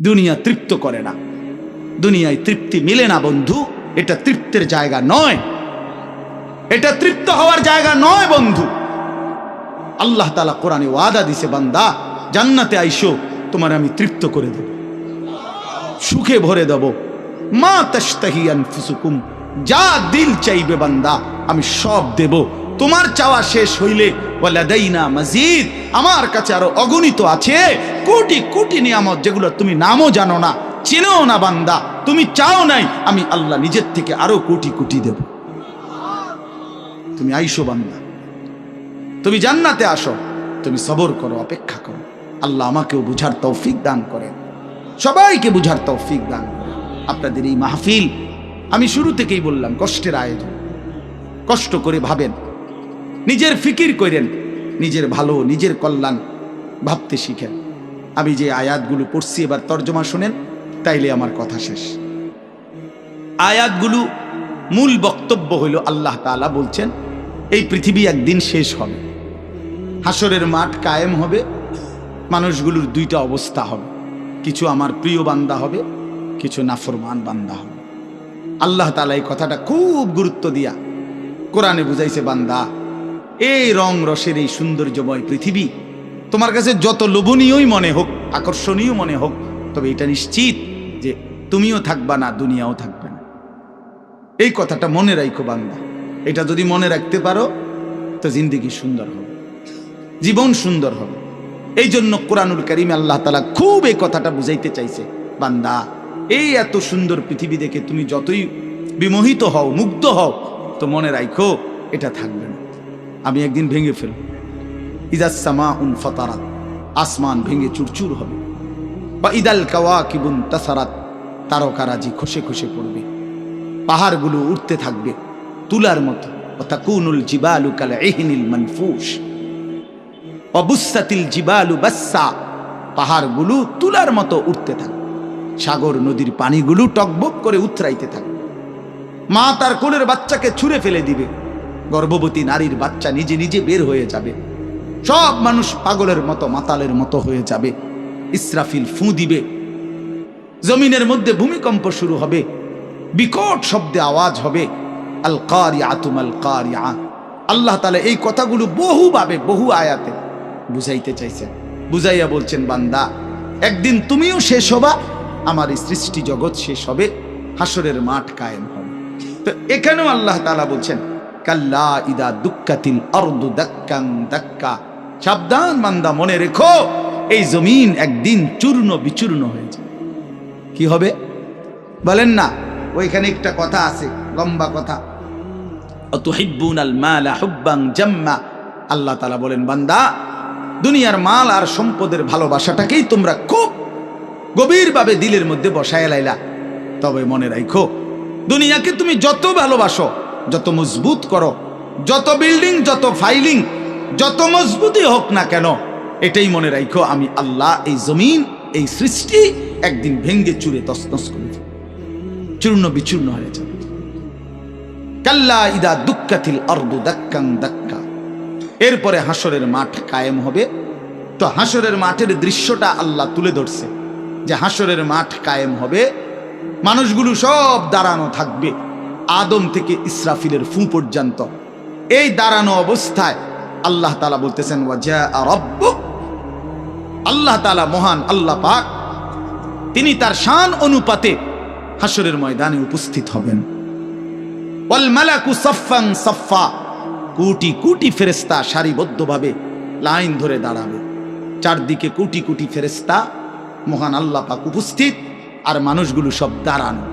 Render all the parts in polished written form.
দুনিয়া তৃপ্ত করে না, দুনিয়ায় তৃপ্তি মিলে না বন্ধু। এটা তৃপ্তের জায়গা নয়, এটা তৃপ্ত হওয়ার জায়গা নয় বন্ধু। আল্লাহ তাআলা কোরআনে ওয়াদা দিছে, বান্দা জান্নাতে আইসো, তোমার আমি তৃপ্ত করে দেব, সুখে ভরে দেব। মা তাশতাহি আনফুসুকুম, যা দিল চাইবে বান্দা আমি সব দেব। তোমার চাওয়া শেষ হইলে ওয়ালাদাইনা মাজিদ, আমার কাছে আরো অগণিত আছে কোটি কোটি নিয়ামত, যেগুলো তুমি নামও জানো না, চেনেও না বান্দা। তুমি চাও নাই, আমি আল্লাহ নিজের থেকে আরো কোটি কোটি দেব। তুমি আইসো বান্দা, তুমি জান্নাতে আসো, তুমি সবর করো, অপেক্ষা করো। আল্লাহ আমাকেও বুঝার তৌফিক দান করেন, সবাইকে বুঝার তৌফিক দান করেন। আপনাদের এই মাহফিল আমি শুরু থেকেই বললাম, কষ্টের আয়োজন। কষ্ট করে ভাবেন, নিজের ফিকির করেন, নিজের ভালো নিজের কল্যাণ ভাবতে শিখেন। আমি যে আয়াতগুলো পড়ছি এবার তর্জমা শোনেন, তাইলে আমার কথা শেষ। আয়াতগুলো মূল বক্তব্য হইল, আল্লাহ তাআলা বলছেন এই পৃথিবী একদিন শেষ হবে, হাসরের মাঠ কায়েম হবে, মানুষগুলোর দুইটা অবস্থা হবে, কিছু আমার প্রিয় বান্দা হবে, কিছু নাফরমান বান্দা হবে। আল্লাহ তাআলা এই কথাটা খুব গুরুত্ব দিয়া কোরআনে বুঝাইছে, বান্দা এই রং রসের এই সৌন্দর্যময় পৃথিবী তোমার কাছে যত লোভনীয়ই মনে হোক, আকর্ষণীয় মনে হোক, তবে এটা নিশ্চিত যে তুমিও থাকবা না, দুনিয়াও থাকবে না। এই কথাটা মনে রাখো বান্দা। এটা যদি মনে রাখতে পারো তো জিন্দেগি সুন্দর হবে, জীবন সুন্দর হবে। এই জন্য কোরআনুল কারীমে আল্লাহ তাআলা খুব এই কথাটা বুঝাইতে চাইছে, বান্দা এই এত সুন্দর পৃথিবী দেখে তুমি যতই বিমোহিত হও, মুগ্ধ হও, তো মনে রাখো এটা থাকবে না, আমি একদিন ভেঙে ফেলব। ইদাস সামাউন ফাতারাত, আসমান ভেঙে চুরচুর হবে। বা ইদাল কাওয়াকিবুন তাসারাত, তারকারাজি খসে খসে পড়বে, পাহাড়গুলো উঠতে থাকবে তুলার মতো। ওয়াতাকুনুল জিবালু কাল ইহনিল মানফুশ ওয়া বুসাতিল জিবালু বাসসা, পাহাড়গুলো তুলার মতো উঠতে থাকবে, সাগর নদীর পানিগুলো টকবক করে উথরাইতে থাকবে। মা তার কোলের বাচ্চাকে ছুঁড়ে ফেলে দিবে, গর্ভবতী নারীর বাচ্চা নিজে নিজে বের হয়ে যাবে, সব মানুষ পাগলের মতো মাতালের মতো হয়ে যাবে। ইসরাফিল ফু দিবে, জমিনের মধ্যে ভূমিকম্প শুরু হবে, বিকট শব্দে আওয়াজ হবে। আল কারিআতু মাল কারিআ। আল্লাহ তাআলা এই কথাগুলো বহুভাবে বহু আয়াতে বুঝাইতে চাইছেন, বুঝাইয়া বলছেন, বান্দা একদিন তুমিও শেষ হবা, আমার এই সৃষ্টি জগৎ শেষ হবে, হাসরের মাঠ কায়েম হবে। তো এখানেও আল্লাহ তাআলা বলছেন, কাল্লা ইদা দুক্কাতিল আরদু দাক্কান দাক্কা, সাবধান বান্দা, মনে রেখো এই জমিন একদিন চূর্ণ বিচূর্ণ হয়ে যাবে। কি হবে বলেন না? ওইখানে একটা কথা আছে, লম্বা কথা, অতুহিব্বুনাল মালা হুব্বান জাম্মা। আল্লাহ তাআলা বলেন, বান্দা দুনিয়ার মাল আর সম্পদের ভালোবাসাটাকেই তোমরা খুব গভীরভাবে দিলের মধ্যে বসায় লাইলা। তবে মনে রাখো, দুনিয়াকে তুমি যত ভালোবাসো, যত মজবুত করো, যত বিল্ডিং, যত ফাইলিং, যত মজবুতই হোক না কেন, এটাই মনে রাখো আমি আল্লাহ এই জমিন, এই সৃষ্টি একদিন ভেঙ্গে চুরে তছনছ করে দেব, চূর্ণ বিচূর্ণ হয়ে যাবে। কাল্লা ইদা দুক্কাতিল আরদু দাক্কান দাক্কা। এরপরে হাসরের মাঠ কায়েম হবে। তো হাসরের মাঠের দৃশ্যটা আল্লাহ তুলে ধরছে, যে হাসরের মাঠ কায়েম হবে, মানুষগুলো সব দাঁড়ানো থাকবে, আদম থেকে ইসরাফিলের ফু পর্যন্ত। এই দাঁড়ানো অবস্থায় আল্লাহ তাআলা বলতেছেন, ওয়াজা রাব্বুক, আল্লাহ তাআলা মহান আল্লাহ পাক, তিনি তার শান অনুপাতে হাসরের ময়দানে উপস্থিত হবেন। ওয়াল মালাকু সাফফান সাফফা, কোটি কোটি ফেরেশতা সারিবদ্ধভাবে লাইন ধরে দাঁড়াবে, চারদিকে কোটি কোটি ফেরেশতা, মহান আল্লাহ পাক উপস্থিত, আর মানুষগুলো সব দাঁড়ানো।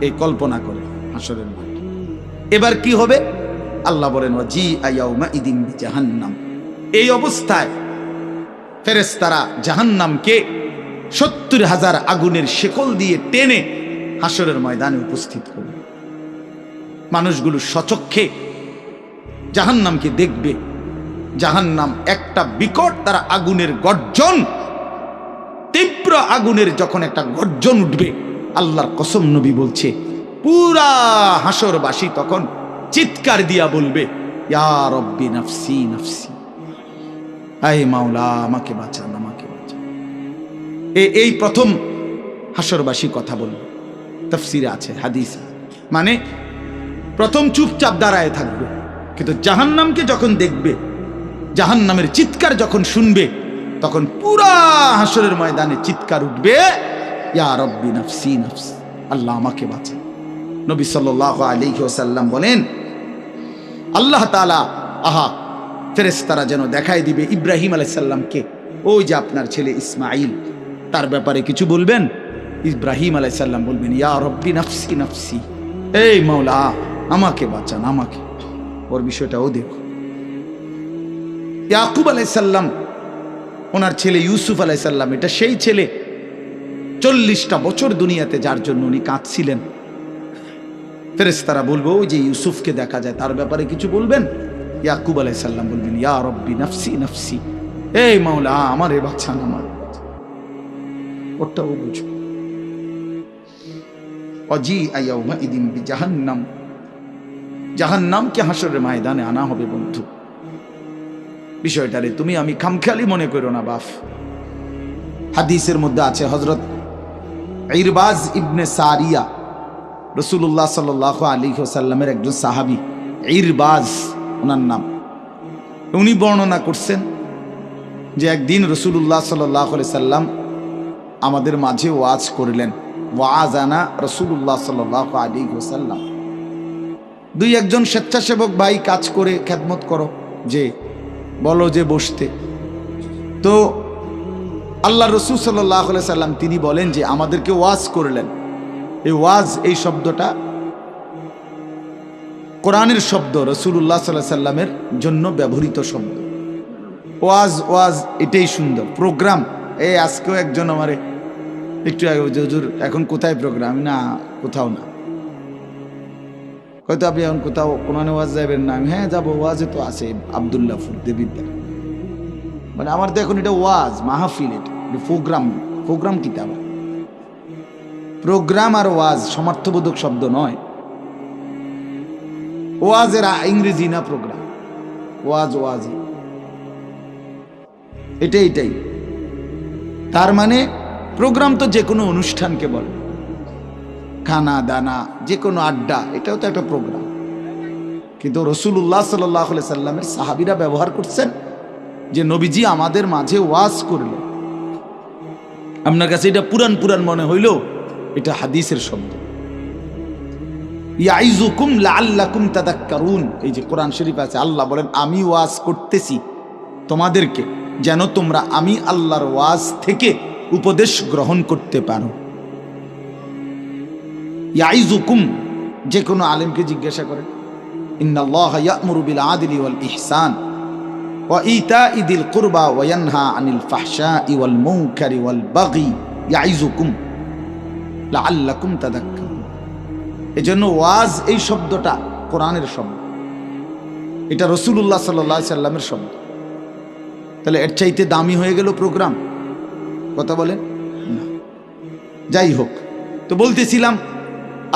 এই কল্পনা করে হাসরের মাঠ। এবার কি হবে? আল্লাহ বলেন, ওয়াজিআ ইয়াউমা ইদিন বিজাহান্নাম। এই অবস্থায় ফেরেশতারা জাহান্নামকে ৭০,০০০ আগুনের শেকল দিয়ে টেনে হাসরের ময়দানে উপস্থিত করবে। মানুষগুলো সচক্ষে জাহান্নামকে দেখবে। জাহান্নাম একটা বিকট তারা আগুনের গর্জন, তীব্র আগুনের যখন একটা গর্জন উঠবে, আল্লাহর কসম নবী বলছে, পুরা হাসরবাসী তখন চিৎকার দিয়া বলবে, ইয়া রব্বি নাফসি নাফসি, আয় মাওলা আমাকে বাঁচান, আমাকে বাঁচান। এই প্রথম হাসরবাসী কথা বলবে, তাফসিরে আছে, হাদিসে। মানে প্রথম চুপচাপ দাঁড়ায় থাকবে, কিন্তু জাহান্নামকে যখন দেখবে, জাহান্নামের চিৎকার যখন শুনবে, তখন পুরা হাসরের ময়দানে চিৎকার উঠবে, ইয়া রব্বি নাফসি নাফসি, আল্লাহ আমাকে বাঁচান। নবী সাল্লাল্লাহু আলাইহি ওয়াসাল্লাম বলেন, আল্লাহ তাআলা ফেরেশতারা যেন দেখাই দিবে ইব্রাহিম আলাইহিস সালামকে, ওই যে আপনার ছেলে ইসমাঈল, তার ব্যাপারে কিছু বলবেন। ইব্রাহিম আলাইহিস সালাম বলবেন, ইয়া রব্বি নাফসি নাফসি, এই মাওলা আমাকে বাঁচান, আমাকে। ওর বিষয়টাও দেখো। ইয়াকুব আলাইহিস সালাম, ওনার ছেলে ইউসুফ আলাইহিস সালাম, এটা সেই ছেলে 40টা বছর দুনিয়াতে যার জন্য উনি কাঁদছিলেন। ফেরেশতারা বলবো, ওই যে ইউসুফকে দেখা যায়, তার ব্যাপারে কিছু বলবেন। ইয়াকুব আলাইহিস সালাম বলবেন, ইয়া রব্বি নাফসি নাফসি, এই মাওলা আমারে বাঁচান, আমার। ওটাও বুঝো। ওয়াজিআ ইয়াউমাইদিন বিজাহান্নাম, জাহান্নামকে হাসরের ময়দানে আনা হবে। বন্ধু, বিষয়টারে তুমি আমি খামখেয়ালি মনে করো না বাপ। হাদিসের মধ্যে আছে, হযরত ইরবাজ ইবনে সারিয়া, রাসূলুল্লাহ সাল্লাল্লাহু আলাইহি ওয়াসাল্লামের একজন সাহাবী, ইরবাজ ওনার নাম। উনি বর্ণনা করছেন যে একদিন রাসূলুল্লাহ সাল্লাল্লাহু আলাইহি সাল্লাম আমাদের মাঝে ওয়াজ করলেন। ওয়াজানা রাসূলুল্লাহ সাল্লাল্লাহু আলাইহি ওয়াসাল্লাম। দুই একজন স্বেচ্ছাসেবক ভাই কাজ করে খেদমত করো, যে বলো যে বসতে। তো আল্লাহ রাসূল সাল্লাল্লাহু আলাইহি সাল্লাম তিনি বলেন যে আমাদেরকে ওয়াজ করলেন। এই ওয়াজ, এই শব্দটা কোরআনের শব্দ, রাসূলুল্লাহ সাল্লাল্লাহু আলাইহি সাল্লামের জন্য ব্যবহৃত শব্দ। ওয়াজ, ওয়াজ এটাই সুন্দর। প্রোগ্রাম, এই আজকেও একজন আমারে একটু আগে, হুজুর এখন কোথায় প্রোগ্রাম? না, কোথাও না। হয়তো আপনি এখন কোথাও কোরআনে ওয়াজ যাবেন না? হ্যাঁ যাবো, ওয়াজে তো আছে আব্দুল্লাহপুর দেবিদ্যা। মানে আমার তো এখন এটা ওয়াজ মাহফিল, এটা প্রোগ্রাম। প্রোগ্রাম কি তা? প্রোগ্রাম আর ওয়াজ সমার্থবোধক শব্দ নয়। ওয়াজের ইংরেজি না প্রোগ্রাম, ওয়াজ ওয়াজি, এটাই। তার মানে প্রোগ্রাম তো যে কোনো অনুষ্ঠানকে বলে, খানা দানা, যে কোনো আড্ডা, এটাও তো একটা প্রোগ্রাম। কিন্তু রাসূলুল্লাহ সাল্লাল্লাহু আলাইহি সাল্লামের সাহাবীরা ব্যবহার করছেন যে নবীজি আমাদের মাঝে ওয়াজ করলেন। আপনার কাছে এটা পুরান পুরান মনে হইল, এটা হাদিসের শব্দ। ইয়াইজুকুম লাআল্লাকুম তাযাক্কারুন, এই যে কোরআন শরীফ আছে, আল্লাহ বলেন আমি ওয়াজ করতেছি তোমাদেরকে যেন তোমরা আমি আল্লাহর ওয়াজ থেকে উপদেশ গ্রহণ করতে পারো। ইয়াইজুকুম, যে কোনো আলেমকে জিজ্ঞাসা করেন, ইন্নাল্লাহা ইয়া'মুরু বিল আদলি ওয়াল ইহসান ওয়া ইতাই যিল কুরবা ওয়া ইয়ানহা আনিল ফাহশাই ওয়াল মুনকারি ওয়াল বাগি ইয়াইজুকুম লাআল্লাকুম তাযাক্কারুন। এজন্য ওয়াজ, এই শব্দটা কোরআনের শব্দ, এটা রাসূলুল্লাহ সাল্লাল্লাহু আলাইহি সাল্লামের শব্দ। তাহলে এর চাইতে দামি হয়ে গেল প্রোগ্রাম? কথা বলেন না। যাই হোক, তো বলতেছিলাম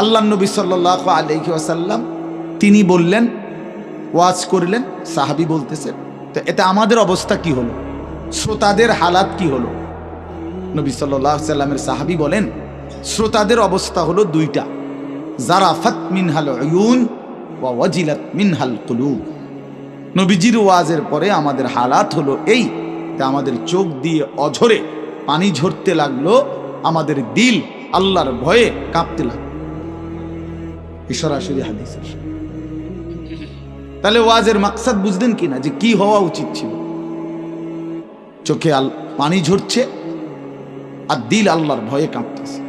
আল্লাহ নবী সাল্লাল্লাহু আলাইহি ওয়াসাল্লাম তিনি বললেন, ওয়াজ করলেন, সাহাবী বলতেছেন। তো এতে আমাদের অবস্থা কি হলো, শ্রোতাদের হালাত কি হলো? নবী সাল্লাল্লাহু আলাইহি সাল্লামের সাহাবী বলেন, শ্রোতাদের অবস্থা হলো দুইটা, জারাফাত মিনহাল উয়ুন ওয়া ওয়াজিলাত মিনহাল কুলুব। নবীজির ওয়াজের পরে আমাদের হালাত হলো এই, আমাদের চোখ দিয়ে অঝরে পানি ঝরতে লাগলো, আমাদের দিল আল্লাহর ভয়ে কাঁপতে লাগলো। এই সরাসরি হাদিসের। তাহলে ওয়াজের মাকসাদ বুঝলেন কিনা, যে কি হওয়া উচিত ছিল? চোখে পানি ঝরছে আর দিল আল্লাহর ভয়ে কাঁপতেছে।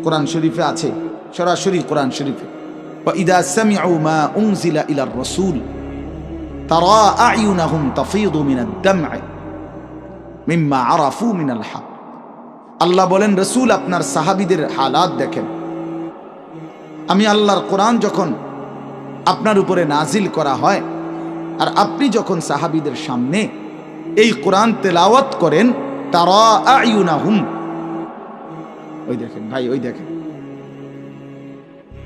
কোরআন শরীফে আছে, সরাসরি কোরআন শরীফে, وَإِذَا سَمِعُوا مَا أُنزِلَ إِلَى الرَّسُولِ تَرَى أَعْيُنَهُمْ تَفِيضُ مِنَ الدَّمْعِ مِمَّا عَرَفُوا مِنَ الْحَقِّ। আল্লাহ বলেন, রাসূল আপনার সাহাবীদের হালাত দেখেন। আমি আল্লাহর কোরআন যখন আপনার উপরে নাজিল করা হয়, আর আপনি যখন সাহাবীদের সামনে এই কোরআন তেলাওয়াত করেন, তারা আয়ুনাহুম, ওই দেখেন ভাই, ওই দেখেন,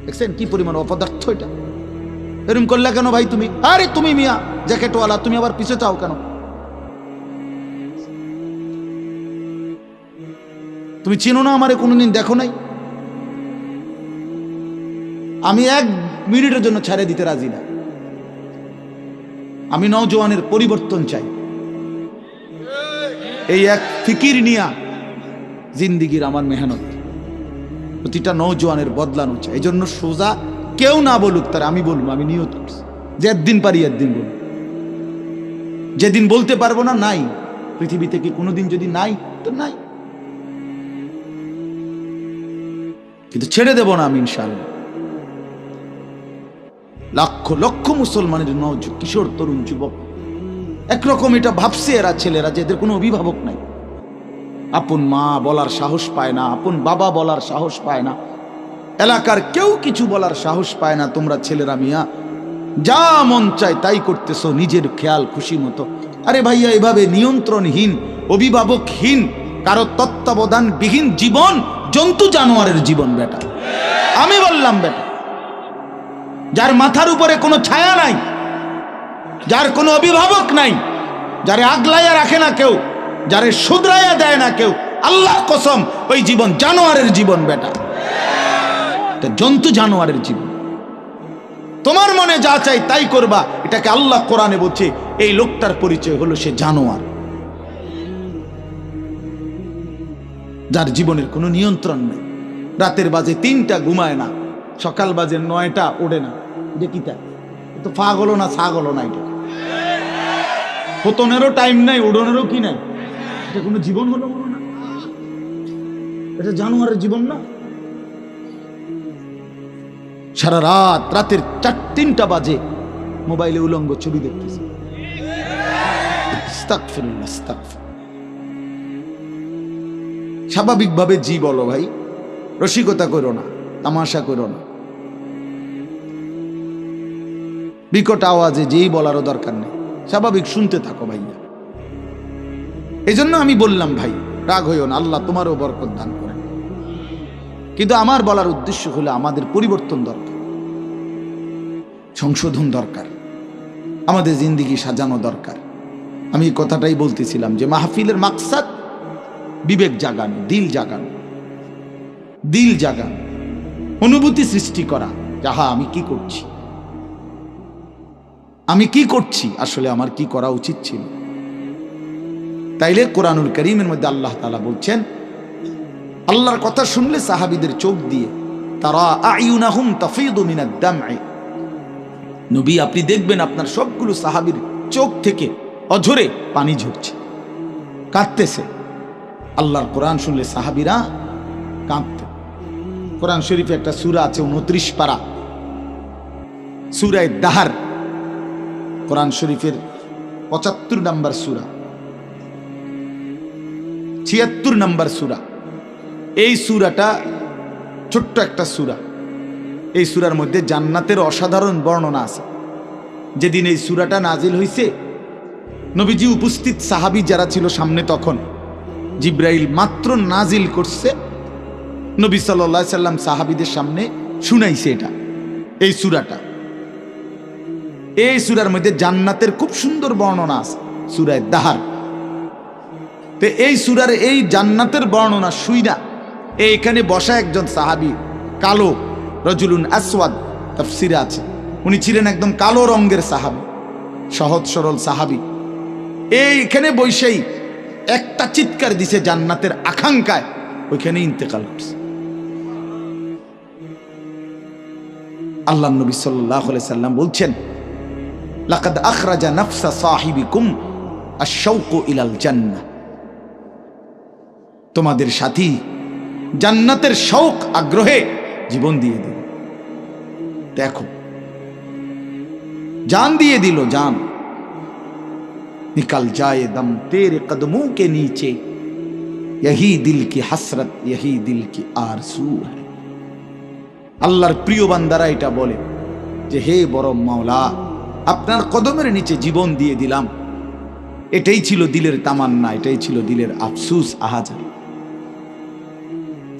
দেখছেন কি পরিমাণ অপদার্থ এটা? এরকম করলে কেন ভাই তুমি? আরে তুমি মিয়া জ্যাকেটওয়ালা, তুমি আবার পিছে চাও কেন? তুমি চিনো না আমারে, কোনোদিন দেখো নাই? আমি 1 মিনিটের জন্য ছেড়ে দিতে রাজি না। আমি নওজোয়ানের পরিবর্তন চাই। এই এক ফিকির নিয়া জিন্দিগির আমার মেহনত, প্রতিটা নওজোয়ানের বদলানো চাই। এই জন্য সোজা কেউ না বলুক, তার আমি বলবো, আমি নিয়ত করছি যে একদিন পারি একদিন বলবো। যেদিন বলতে পারবো না, নাই। পৃথিবী থেকে কোনোদিন যদি নাই তো নাই, কিন্তু ছেড়ে দেব না আমি ইনশাআল্লাহ। লক্ষ লক্ষ মুসলমানের কিশোর তরুণ যুবক একরকম এটা ভাবছে, এরা ছেলেরা যে এদের কোনো অভিভাবক নাই, আপন মা বলার সাহস পায় না, আপন বাবা বলার সাহস পায় না, এলাকার কেউ কিছু বলার সাহস পায় না। তোমরা ছেলেরা মিয়া যা মন চায় তাই করতেছো নিজের খেয়াল খুশি মতো। আরে ভাইয়া, এভাবে নিয়ন্ত্রণহীন, অভিভাবকহীন, কারো তত্ত্বাবধানবিহীন জীবন জন্তু জানোয়ারের জীবন বেটা। আমি বললাম বেটা, যার মাথার উপরে কোনো ছায়া নাই, যার কোনো অভিভাবক নাই, যারে আগলাইয়া রাখে না কেউ, যারে শুধরাইয়া দেয় না কেউ, আল্লাহর কসম ওই জীবন জানোয়ারের জীবন বেটা, জন্তু জানোয়ারের জীবন। তোমার মনে যা চাই তাই করবা, এটাকে আল্লাহ কোরআনে বলছে এই লোকটার পরিচয় হলো সে জানোয়ার, যার জীবনের কোনো নিয়ন্ত্রণ নেই। রাতের বাজে 3টা ঘুমায় না, সকাল বাজে 9টা ওঠে না। এটা কি তাই? তো পাগল না ছাগল না, এটা পতনেরও টাইম নাই, উড়নেরও কি নাই। এটা কোনো জীবন হলো বলো না? এটা জানোয়ারের জীবন না? সারা রাতের 3টা বাজে মোবাইলে উলঙ্গ ছবি দেখতেছে। আস্তাগফিরুল্লাহ, আস্তাগফিরুল্লাহ। স্বাভাবিকভাবে জি বলো ভাই, রসিকতা করো না, তামাশা করো না, বিকট আওয়াজে যেই বলারও দরকার নেই, স্বাভাবিক শুনতে থাকো ভাইয়া। এই জন্য আমি বললাম ভাই রাগ হইও না, আল্লাহ তোমারও বরকত দান করেন। কিন্তু আমার বলার উদ্দেশ্য হলো আমাদের পরিবর্তন দরকার, সংশোধন দরকার, আমাদের জিন্দিগি সাজানো দরকার। আমি এই কথাটাই বলতেছিলাম যে মাহফিলের মাকসাদ বিবেক জাগানো, দিল জাগানো, দিল জাগানো, অনুভূতি সৃষ্টি করা। যাহা আমি কি করছি, আমি কি করছি, আসলে আমার কি করা উচিত ছিল। তাইলে কোরআনুল কারীমের মধ্যে আল্লাহ তাআলা বলছেন, আল্লাহর কথা শুনলে সাহাবীদের চোখ দিয়ে তারা আয়ুনাহুম তাফিদু মিনাদ দাম'i, নবী আপনি দেখবেন আপনার সবগুলো সাহাবীর চোখ থেকে অঝরে পানি ঝরছে, কাঁদতেছে। আল্লাহর কোরআন শুনলে সাহাবীরা কাঁদতে। কোরআন শরীফে একটা সূরা আছে 29 পারা, সূরা দাহার, কোরআন শরীফের 75 নম্বর সূরা, 76 নম্বর সূরা। এই সূরাটা ছোট্ট একটা সূরা। এই সূরার মধ্যে জান্নাতের অসাধারণ বর্ণনা আছে। যেদিন এই সূরাটা নাজিল হইছে, নবীজি উপস্থিত সাহাবী যারা ছিল সামনে, তখন জিব্রাইল মাত্র নাজিল করছে, নবী সাল্লাল্লাহু আলাইহি সাল্লাম সাহাবীদের সামনে শুনাইছে এটা, এই সূরাটা। এই সূরার মধ্যে জান্নাতের খুব সুন্দর বর্ণনা আছে, সূরা দাহার। তো এই সূরার এই জান্নাতের বর্ণনা শুইনা এইখানে বসা একজন সাহাবী, কালো, রজুলুন আসওয়াদ তাফসিরে আছে, উনি ছিলেন একদম কালো রঙের সাহাবী, সহজ সরল সাহাবী। এইখানে বসেই একটা চিৎকার দিছে জান্নাতের আকাঙ্ক্ষায়, ওইখানে ইন্তেকাল করছে। আল্লাহ নবী সাল্লাল্লাহু আলাইহি সাল্লাম বলছেন, লাকাদ আখরাজা নাফসা সাহিবিকুম আশ-শাওকু ইলাল জান্নাহ, তোমাদের সাথী জান্নাতের শৌক আগ্রহে জীবন দিয়ে দিল। দেখো, जान दिए दिलो जान, निकल जाए दम तेरे कदमों के नीचे, यही दिल की हसरत यही दिल की आरज़ू है। আল্লাহর প্রিয় বান্দারা এটা বলে যে হে বড় মাওলা, আপনার কদমের নিচে জীবন দিয়ে দিলাম। এটাই ছিল দিলের তামান্না, এটাই ছিল দিলের আফসোস, আহাজার।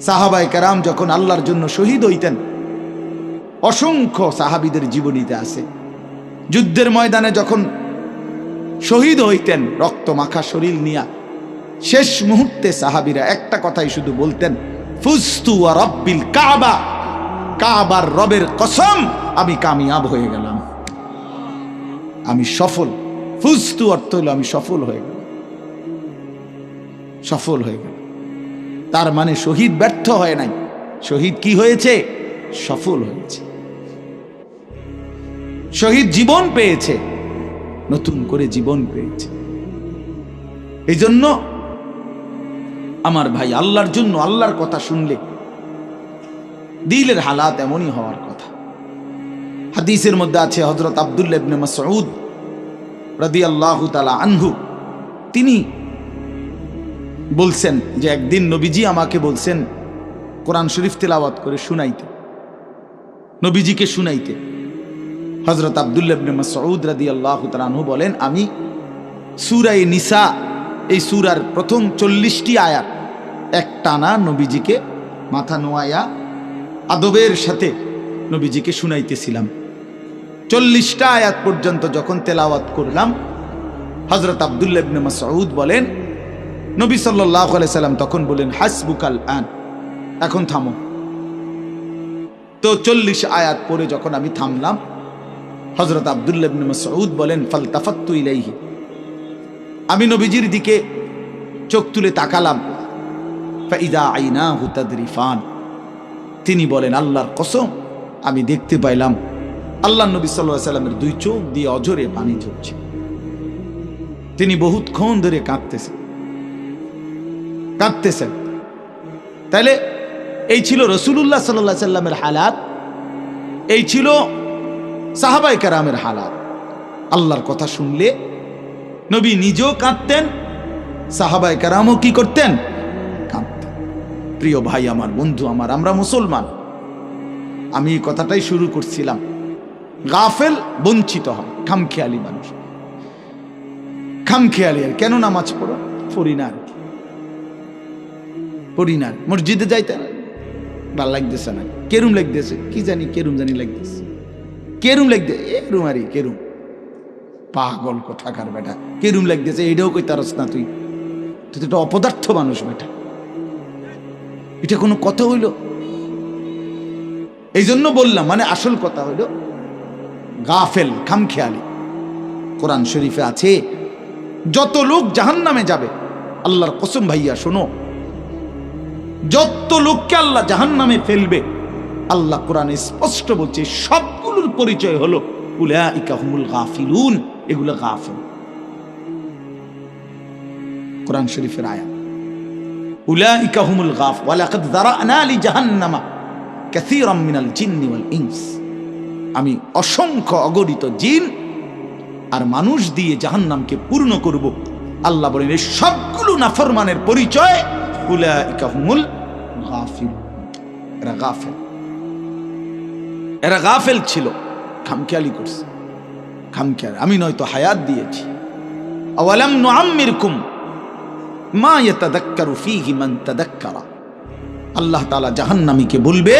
সাহাবায়ে কেরাম যখন আল্লাহর জন্য শহীদ হইতেন, অসংখ্য সাহাবীদের জীবনীতে আছে, যুদ্ধের ময়দানে যখন শহীদ হইতেন রক্ত মাখা শরীর নিয়া, শেষ মুহূর্তে সাহাবীরা একটা কথাই শুধু বলতেন, ফুজতু ওয়া রাব্বিল কাবা, কাবার রবের কসম আমি কামিয়াব হয়ে গেলাম, আমি সফল। ফুজতু অর্থ হলো আমি সফল হয়ে গেলাম, সফল হয়ে গেল। তার মানে শহীদ ব্যর্থ হয় নাই, শহীদ কি হয়েছে? সফল হয়েছে। শহীদ জীবন পেয়েছে, নতুন করে জীবন পেয়েছে। এই জন্য আমার ভাই, আল্লাহর জন্য আল্লাহর কথা শুনলে দিলের হালাত এমনই হওয়ার কথা। হাদিসের মধ্যে আছে, হযরত আব্দুল্লাহ ইবনে মাসউদ রাদিয়াল্লাহু তাআলা আনহু তিনি বলছেন যে একদিন নবীজি আমাকে বলছেন কোরআন শরীফ তেলাওয়াত করে শুনাইতে, নবীজিকে শুনাইতে। হযরত আব্দুল্লাহ ইবনে মাসউদ রাদিয়াল্লাহু তাআলা আনহু বলেন, আমি সূরা নিসা, এই সূরার প্রথম 40টি আয়াত একটানা নবীজিকে মাথা নোয়ায়া আদবের সাথে নবীজিকে শুনাইতেছিলাম। 40টা আয়াত পর্যন্ত যখন তেলাওয়াত করলাম, হযরত আব্দুল্লাহ ইবনে মাসউদ বলেন, নবী সাল্লাল্লাহু আলাইহি সাল্লাম তখন বলেন, হাসবুকাল আন, এখন থামো। তো 40 আয়াত পরে যখন আমি থামলাম, হযরত আব্দুল্লাহ ইবনে মাসউদ বলেন, ফালতাফাত্তু ইলাইহি, আমি নবীজির দিকে চোখ তুলে তাকালাম, ফাইদা আইনাহু তাদরিফান, তিনি বলেন, আল্লাহর কসম আমি দেখতে পাইলাম আল্লাহর নবী সাল্লাল্লাহু আলাইহি সাল্লামের দুই চোখ দিয়ে অঝরে পানি ঝরছে। তিনি বহুতক্ষণ ধরে কাঁদতেছেন। তাহলে এই ছিল রাসূলুল্লাহ সাল্লাল্লাহু আলাইহি সাল্লামের হালাত, এই ছিল সাহাবায়ে কেরামের হালাত। আল্লাহর কথা শুনলে নবী নিজেও কাঁদতেন, সাহাবায়ে কেরামও কি করতেন? কাঁদতেন। প্রিয় ভাই আমার, বন্ধু আমার, আমরা মুসলমান। আমি এই কথাটাই শুরু করছিলাম, গাফেল বঞ্চিত হয়, খামখেয়ালি মানুষ, খামখেয়ালি। আর কেন নামাজ পড়ো? পড়ি না, পড়ি না। মসজিদে যাইতে না, ভাল লাগতেছে না, কেরুম লাগতেছে, কি জানি কেরুম জানি লাগতেছে, কেরুম লাগতে এরুম আরি কেরুম, পাগল কোথাকার বেটা, কেরুম লাগতেছে এইটাও কই তারস না, তুই তো একটা অপদার্থ মানুষ বেটা, এটা কোনো কথা হইল? এই জন্য বললাম, মানে আসল কথা হইল গাফেল, খামখেয়ালি। কোরআন শরীফে আছে, যত লোক জাহান্নামে যাবে, আল্লাহর কসম ভাইয়া শোনো, যত লোককে আল্লাহ জাহান্নামে ফেলবে, আল্লাহ কোরআনে স্পষ্ট বলছে সবগুলোর পরিচয় হলো উলাইকা হুমুল গাফিলুন, এগুলো গাফেল। কোরআন শরীফের আয়াত, উলাইকা হুমুল গাফ ওয়া লাকাদ যারানা লি জাহান্নামা কাসীরাম মিনাল জিন্নি ওয়াল ইনস, আমি অসংখ্য অগণিত জিন আর মানুষ দিয়ে জাহান্নামকে পূর্ণ করব। আল্লাহ বলেন এই সবগুলো নাফরমানের পরিচয় উলাইকা হুমুল গাফিল, এরা গাফেল, এরা গাফেল ছিল, খামখেয়ালি করছে, খামখেয়াল। আমি নয়তো হায়াত দিয়েছি, আওয়ালাম নুআম্মিরকুম মা ইয়াতাযাক্কারু ফীহি মান তাযাক্কারা। আল্লাহ তাআলা জাহান্নামীকে বলবে,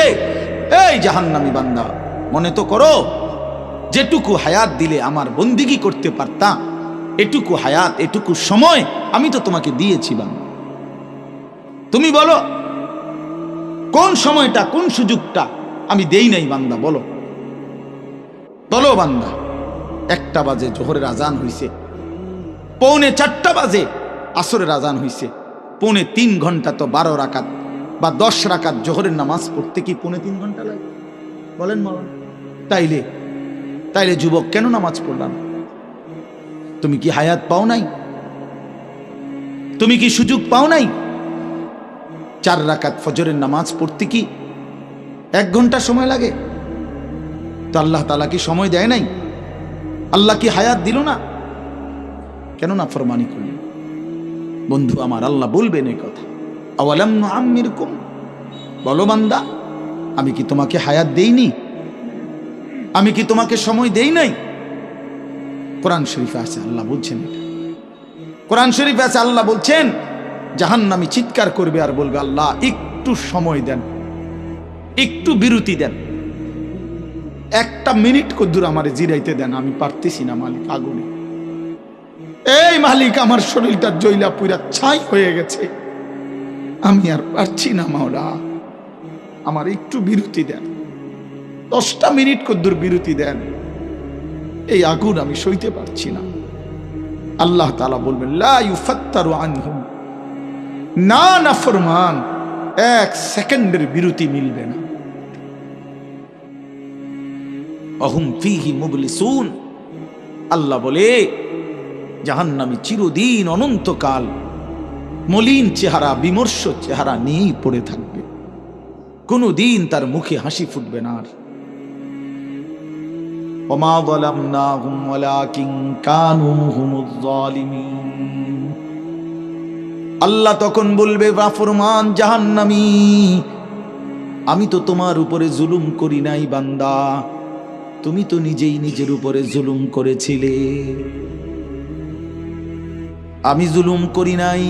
এই জাহান্নামী বান্দা, মনে তো করো যেটুকু হায়াত দিলে আমার বন্দিগি করতে পারতাম, এটুকু হায়াত, এটুকু সময় আমি তো তোমাকে দিয়েছি বান্দা। তুমি বলো কোন সময়টা, কোন সুযোগটা আমি দেই নাই বান্দা, বলো বলো বান্দা। 1টা বাজে জোহরের আজান হইছে, 3:45 বাজে আসরের আজান হইছে, 3.5 ঘন্টা তো 12 রাকাত বা 10 রাকাত জোহরের নামাজ পড়তে কি 3.5 ঘন্টা লাগে? বলেন মাওলানা। তাইলে যুবক কেন নামাজ পড়লাম? তুমি কি হায়াত পাও নাই? তুমি কি সুযোগ পাও নাই? 4 রাকাত ফজরের নামাজ পড়তে কি 1 ঘন্টা সময় লাগে? তো আল্লাহ তাআলা কি সময় দেয় নাই? আল্লাহ কি হায়াত দিল না? কেন না ফরমানি করলেন? বন্ধু আমার, আল্লাহ বলবেন এই কথা, আওয়ালাম নুআম্মিরকুম, বলো বান্দা, আমি কি তোমাকে হায়াত দেইনি? আমি কি তোমাকে সময় দেই নাই? কোরআন শরীফে আছে আল্লাহ বলছেন এটা। কোরআন শরীফে আছে আল্লাহ বলছেন, জাহান্নামী চিৎকার করবে আর বলবে, আল্লাহ একটু সময় দেন, একটু বিরতি দেন, 1টা মিনিট কদ্দুর আমারে জিরাইতে দেন, আমি পারতেছি না মালিক, আগুনে এই মালিক, আমার শরীরটা জইলা পুরা ছাই হয়ে গেছে, আমি আর পারছি না মাওলা, আমার একটু বিরতি দেন, 10টা মিনিট কদ্দুর বিরতি দেন, এই আগুন আমি সইতে পারছি না। আল্লাহ তাআলা বলবেন লা ইউফাত্তারু আনহুম, না নাফরমান, 1 সেকেন্ডের বিরতি মিলবে না। অহুম ফীহি মুবলিসুন, আল্লাহ বলে জাহান্নামী চিরদিন অনন্তকাল মলিন চেহারা, বিমর্ষ চেহারা নিয়েই পড়ে থাকবে, কোনদিন তার মুখে হাসি ফুটবে না। আর ওমা যালামনাহুম ওয়ালাকিন কানু হুমুজ জালিমিন, আল্লাহ তখন বলবে নাফরমান জাহান্নামী, আমি তো তোমার উপরে জুলুম করি নাই বান্দা, তুমি তো নিজেই নিজের উপরে জুলুম করেছিলে। আমি জুলুম করি নাই,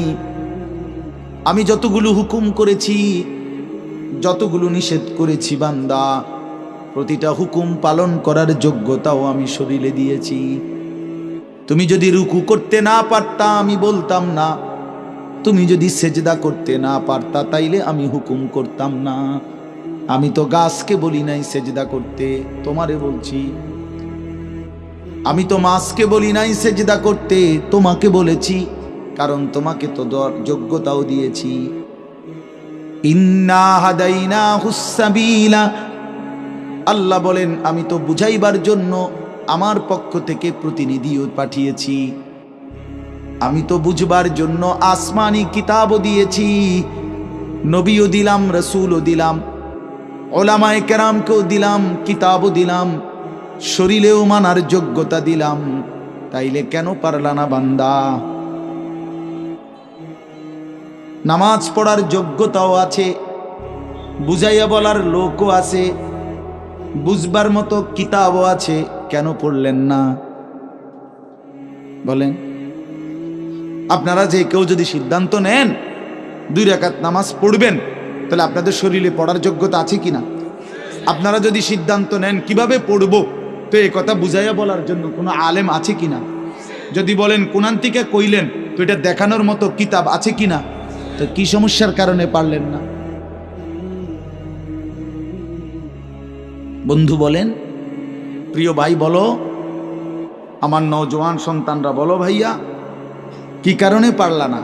আমি যতগুলো হুকুম করেছি, যতগুলো নিষেধ করেছি বান্দা, প্রতিটা হুকুম পালন করার যোগ্যতাও আমি শরীরে দিয়েছি। তুমি যদি রুকু করতে না পারতা আমি বলতাম না, তুমি যদি সেজদা করতে না পারতা তাইলে আমি হুকুম করতাম না। আমি তো গাছকে বলি নাই সেজদা করতে, তোমারে বলছি। আমি তো মাছকে বলি নাই সেজদা করতে, তোমাকে বলেছি, কারণ তোমাকে তো যোগ্যতাও দিয়েছি। ইন্না হাদাইনাহুস সাবিলা, আল্লাহ বলেন আমি তো বুঝাইবার জন্য আমার পক্ষ থেকে প্রতিনিধিও পাঠিয়েছি, আমি তো বুঝবার জন্য আসমানি কিতাবও দিয়েছি, নবীও দিলাম, রাসূলও দিলাম, উলামায়ে কেরামকেও দিলাম, কিতাবও দিলাম, শরীরেও মানার যোগ্যতা দিলাম, তাইলে কেন পারলা না বান্দা? নামাজ পড়ার যোগ্যতাও আছে, বুঝাইয়া বলার লোকও আছে, বুঝবার মতো কিতাবও আছে, কেন পড়লেন না বলেন? আপনারা যে কেউ যদি সিদ্ধান্ত নেন 2 রাকাত নামাজ পড়বেন, তাহলে আপনাদের শরীরে পড়ার যোগ্যতা আছে কিনা? আপনারা যদি সিদ্ধান্ত নেন কিভাবে পড়ব, তো এই কথা বুঝাইয়া বলার জন্য কোনো আলেম আছে কিনা? যদি বলেন কোরআন থেকে কইলেন, তো এটা দেখানোর মতো কিতাব আছে কিনা? তো কি সমস্যার কারণে পারলেন না? বন্ধু বলেন, প্রিয় ভাই বলো, আমার নওজোয়ান সন্তানরা বলো, ভাইয়া কি কারণে পারলা না?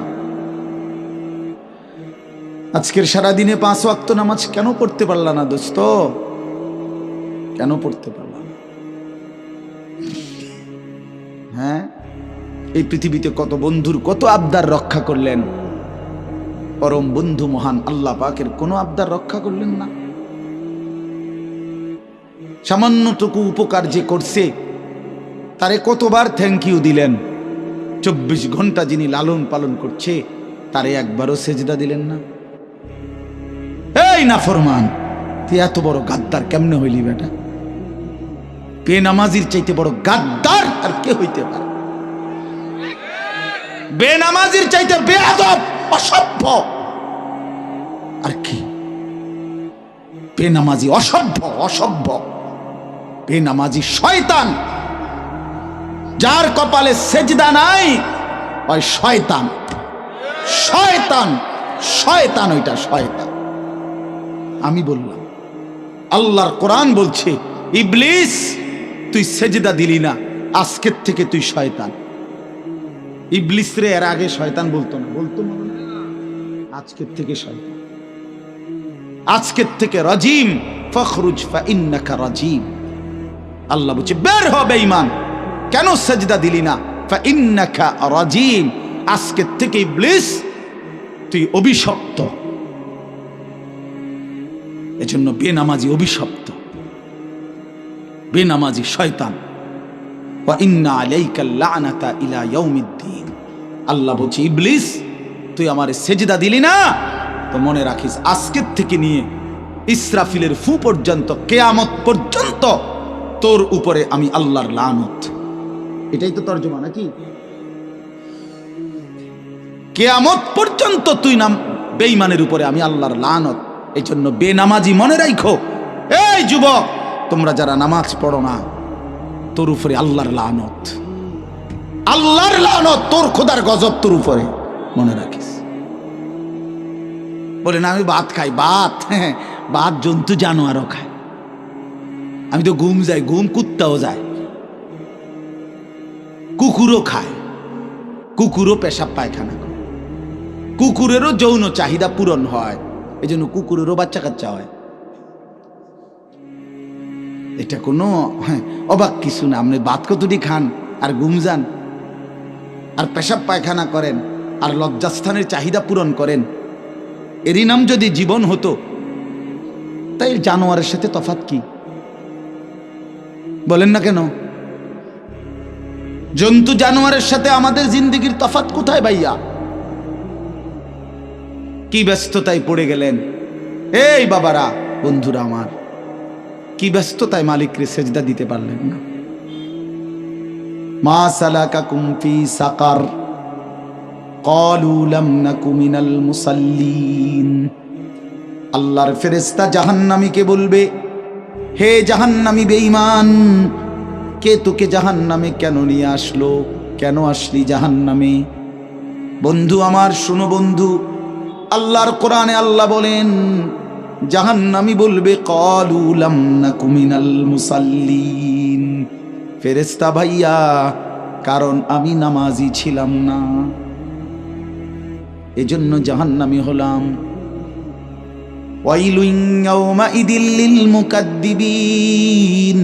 আজকের সারাদিনে 5 ওয়াক্ত নামাজ কেন পড়তে পারলা না দোস্ত? কেন পড়তে পারলা না? হ্যাঁ, এই পৃথিবীতে কত বন্ধুর কত আবদার রক্ষা করলেন, পরম বন্ধু মহান আল্লাহ পাকের কোনো আবদার রক্ষা করলেন না। সামান্যটুকু উপকার যে করছে তারে কতবার থ্যাংক ইউ দিলেন। 24 ঘন্টা যিনি লালন পালন করছে তারে একবারও সেজদা দিলেন না। এই নাফরমান, তুই এত বড় গাদ্দার কেমনে হইলি বেটা? বেনামাজির চাইতে বড় গাদ্দার আর কে হইতে পারে? বেনামাজির চাইতে বেয়াদব, অসভ্য আর কি? বেনামাজি অসভ্য, অসভ্য বেনামাজি শয়তান। যার কপালে সেজদা নাই ওই শয়তান, শয়তান, শয়তান, ওইটা শয়তান। আমি বললাম, আল্লাহর কোরআন বলছে ইবলিস তুই সেজদা দিলি না, আজকের থেকে তুই শয়তান। ইবলিস রে এর আগে শয়তান বলতো না, বলতো না, আজকের থেকে শয়তান, আজকের থেকে রাজিম, ফখরুজ ফা ইন্নাকা রাজিম। আল্লাহ বলছে বের হ বেঈমান, কেন সেজদা দিলি না? ফা ইন্নাকা রাজিম, আজকের থেকে ইবলিস তুই অভিশপ্ত। এজন্য বেনামাজি অভিশপ্ত, বেনামাজি শয়তান। ওয়া ইন্না আলাইকাল লানাতা ইলা ইয়াউমিদ্দিন। আল্লাহ বলছে ইবলিস তুই আমারে সেজদা দিলি না, তো মনে রাখিস আজকের থেকে নিয়ে ইসরাফিলের ফু পর্যন্ত, কিয়ামত পর্যন্ত তোর উপরে আমি আল্লাহর লানত। এটাই তো তরজমা নাকি? কিয়ামত পর্যন্ত তুই নাম বেঈমানের উপরে আমি আল্লাহর লানত। এই জন্য বেনামাজি মনে রাখো, এই যুবক তোমরা যারা নামাজ পড়ো না, তোর উপরে আল্লাহর লানত। আল্লাহর লানত, তোর খোদার গজব তোর উপরে, মনে রাখিস। বলে না আমি ভাত খাই, ভাত ভাত জন্তু জানোয়ারও খায়। আমি তো ঘুম যাই, ঘুম কুত্তাও যায়, কুকুরও খায়, কুকুরও পেশাব পায়খানা করে, কুকুরেরও যৌন চাহিদা পূরণ হয়, এই জন্য কুকুরেরও বাচ্চা কাচ্চা হয়। এটা কোনো অবাক কিছু না। আপনি ভাত কতটি খান আর ঘুম যান আর পেশাব পায়খানা করেন আর লজ্জাস্থানের চাহিদা পূরণ করেন, এরই নাম যদি জীবন হতো, তাই জানোয়ারের সাথে তফাৎ কি? বলেন না কেন? জন্তু জানোয়ারের সাথে আমাদের জিন্দেগির তফাৎ কোথায় ভাইয়া? কি ব্যস্ততায় পড়ে গেলেন এই বাবারা, বন্ধুরা আমার, কি ব্যস্ততায় মালিককে সেজদা দিতে পারলেন না? মা সালাকাকুম ফি সাকার ক্বালু লাম নাকু মিনাল মুসাল্লিন। আল্লাহর ফেরেশতা জাহান্নামীকে বলবে, হে জাহান্নামী বেঈমান, কে তোকে জাহান্নামে কেন নিয়ে আসলো? কেন আসলি জাহান্নামে? বন্ধু আমার শুনো বন্ধু, আল্লাহর কোরআনে আল্লাহ বলেন জাহান্নামী বলবে ক্বালু লাম নাকু মিনাল মুসাল্লিন, ফেরেশতা ভাইয়া, কারণ আমি নামাজি ছিলাম না, এজন্য জাহান্নামী হলাম। ওয়াইলুন ইয়াওমাইদিল লিল মুকাদ্দিবিন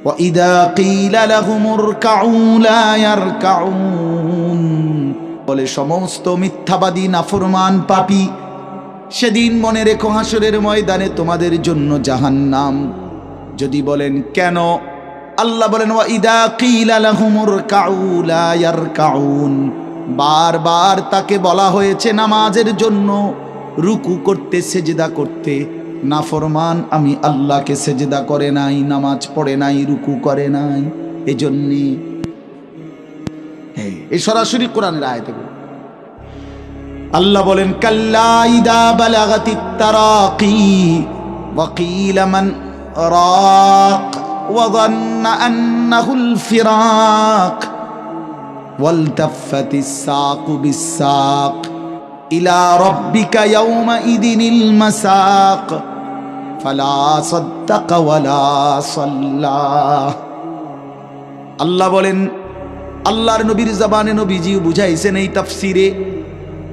ওয়া ইযা ক্বিলা লাহুমুর কাউ লা ইয়ারকাউন। বলে সমস্ত মিথ্যাবাদী নাফরমান পাপী, সেদিন মনে রেখো হাসরের ময়দানে তোমাদের জন্য জাহান্নাম। যদি বলেন কেন, আল্লাহ বলেন ওয়া ইযা ক্বিলা লাহুমুর কাউ লা ইয়ারকাউন, বারবার তাকে বলা হয়েছে নামাজের জন্য, রুকু করতে, সেজদা করতে, নাফরমান আমি আল্লাহকে সেজদা করে নাই, নামাজ পড়ে নাই, রুকু করে নাই, এজন্যে। এই সরাসরি কোরআনের আয়াতে আল্লাহ বলেন কাল্লা ইদা বালাগাতিত তারাকি ওয়া কিলা মান রাক ওয়া যান্না আন্নাহুল ফিরাক ওয়ালতাফাতিস সাকু বিস-সাক ইলা রাব্বিকা ইয়াওমাইদিনিল মাসাক ফালা সাদ্দাকা ওয়ালা সাল্লা। আল্লাহ বলেন, আল্লাহর নবীর জবানে নবীজি বুঝাইছেন এই তাফসিরে।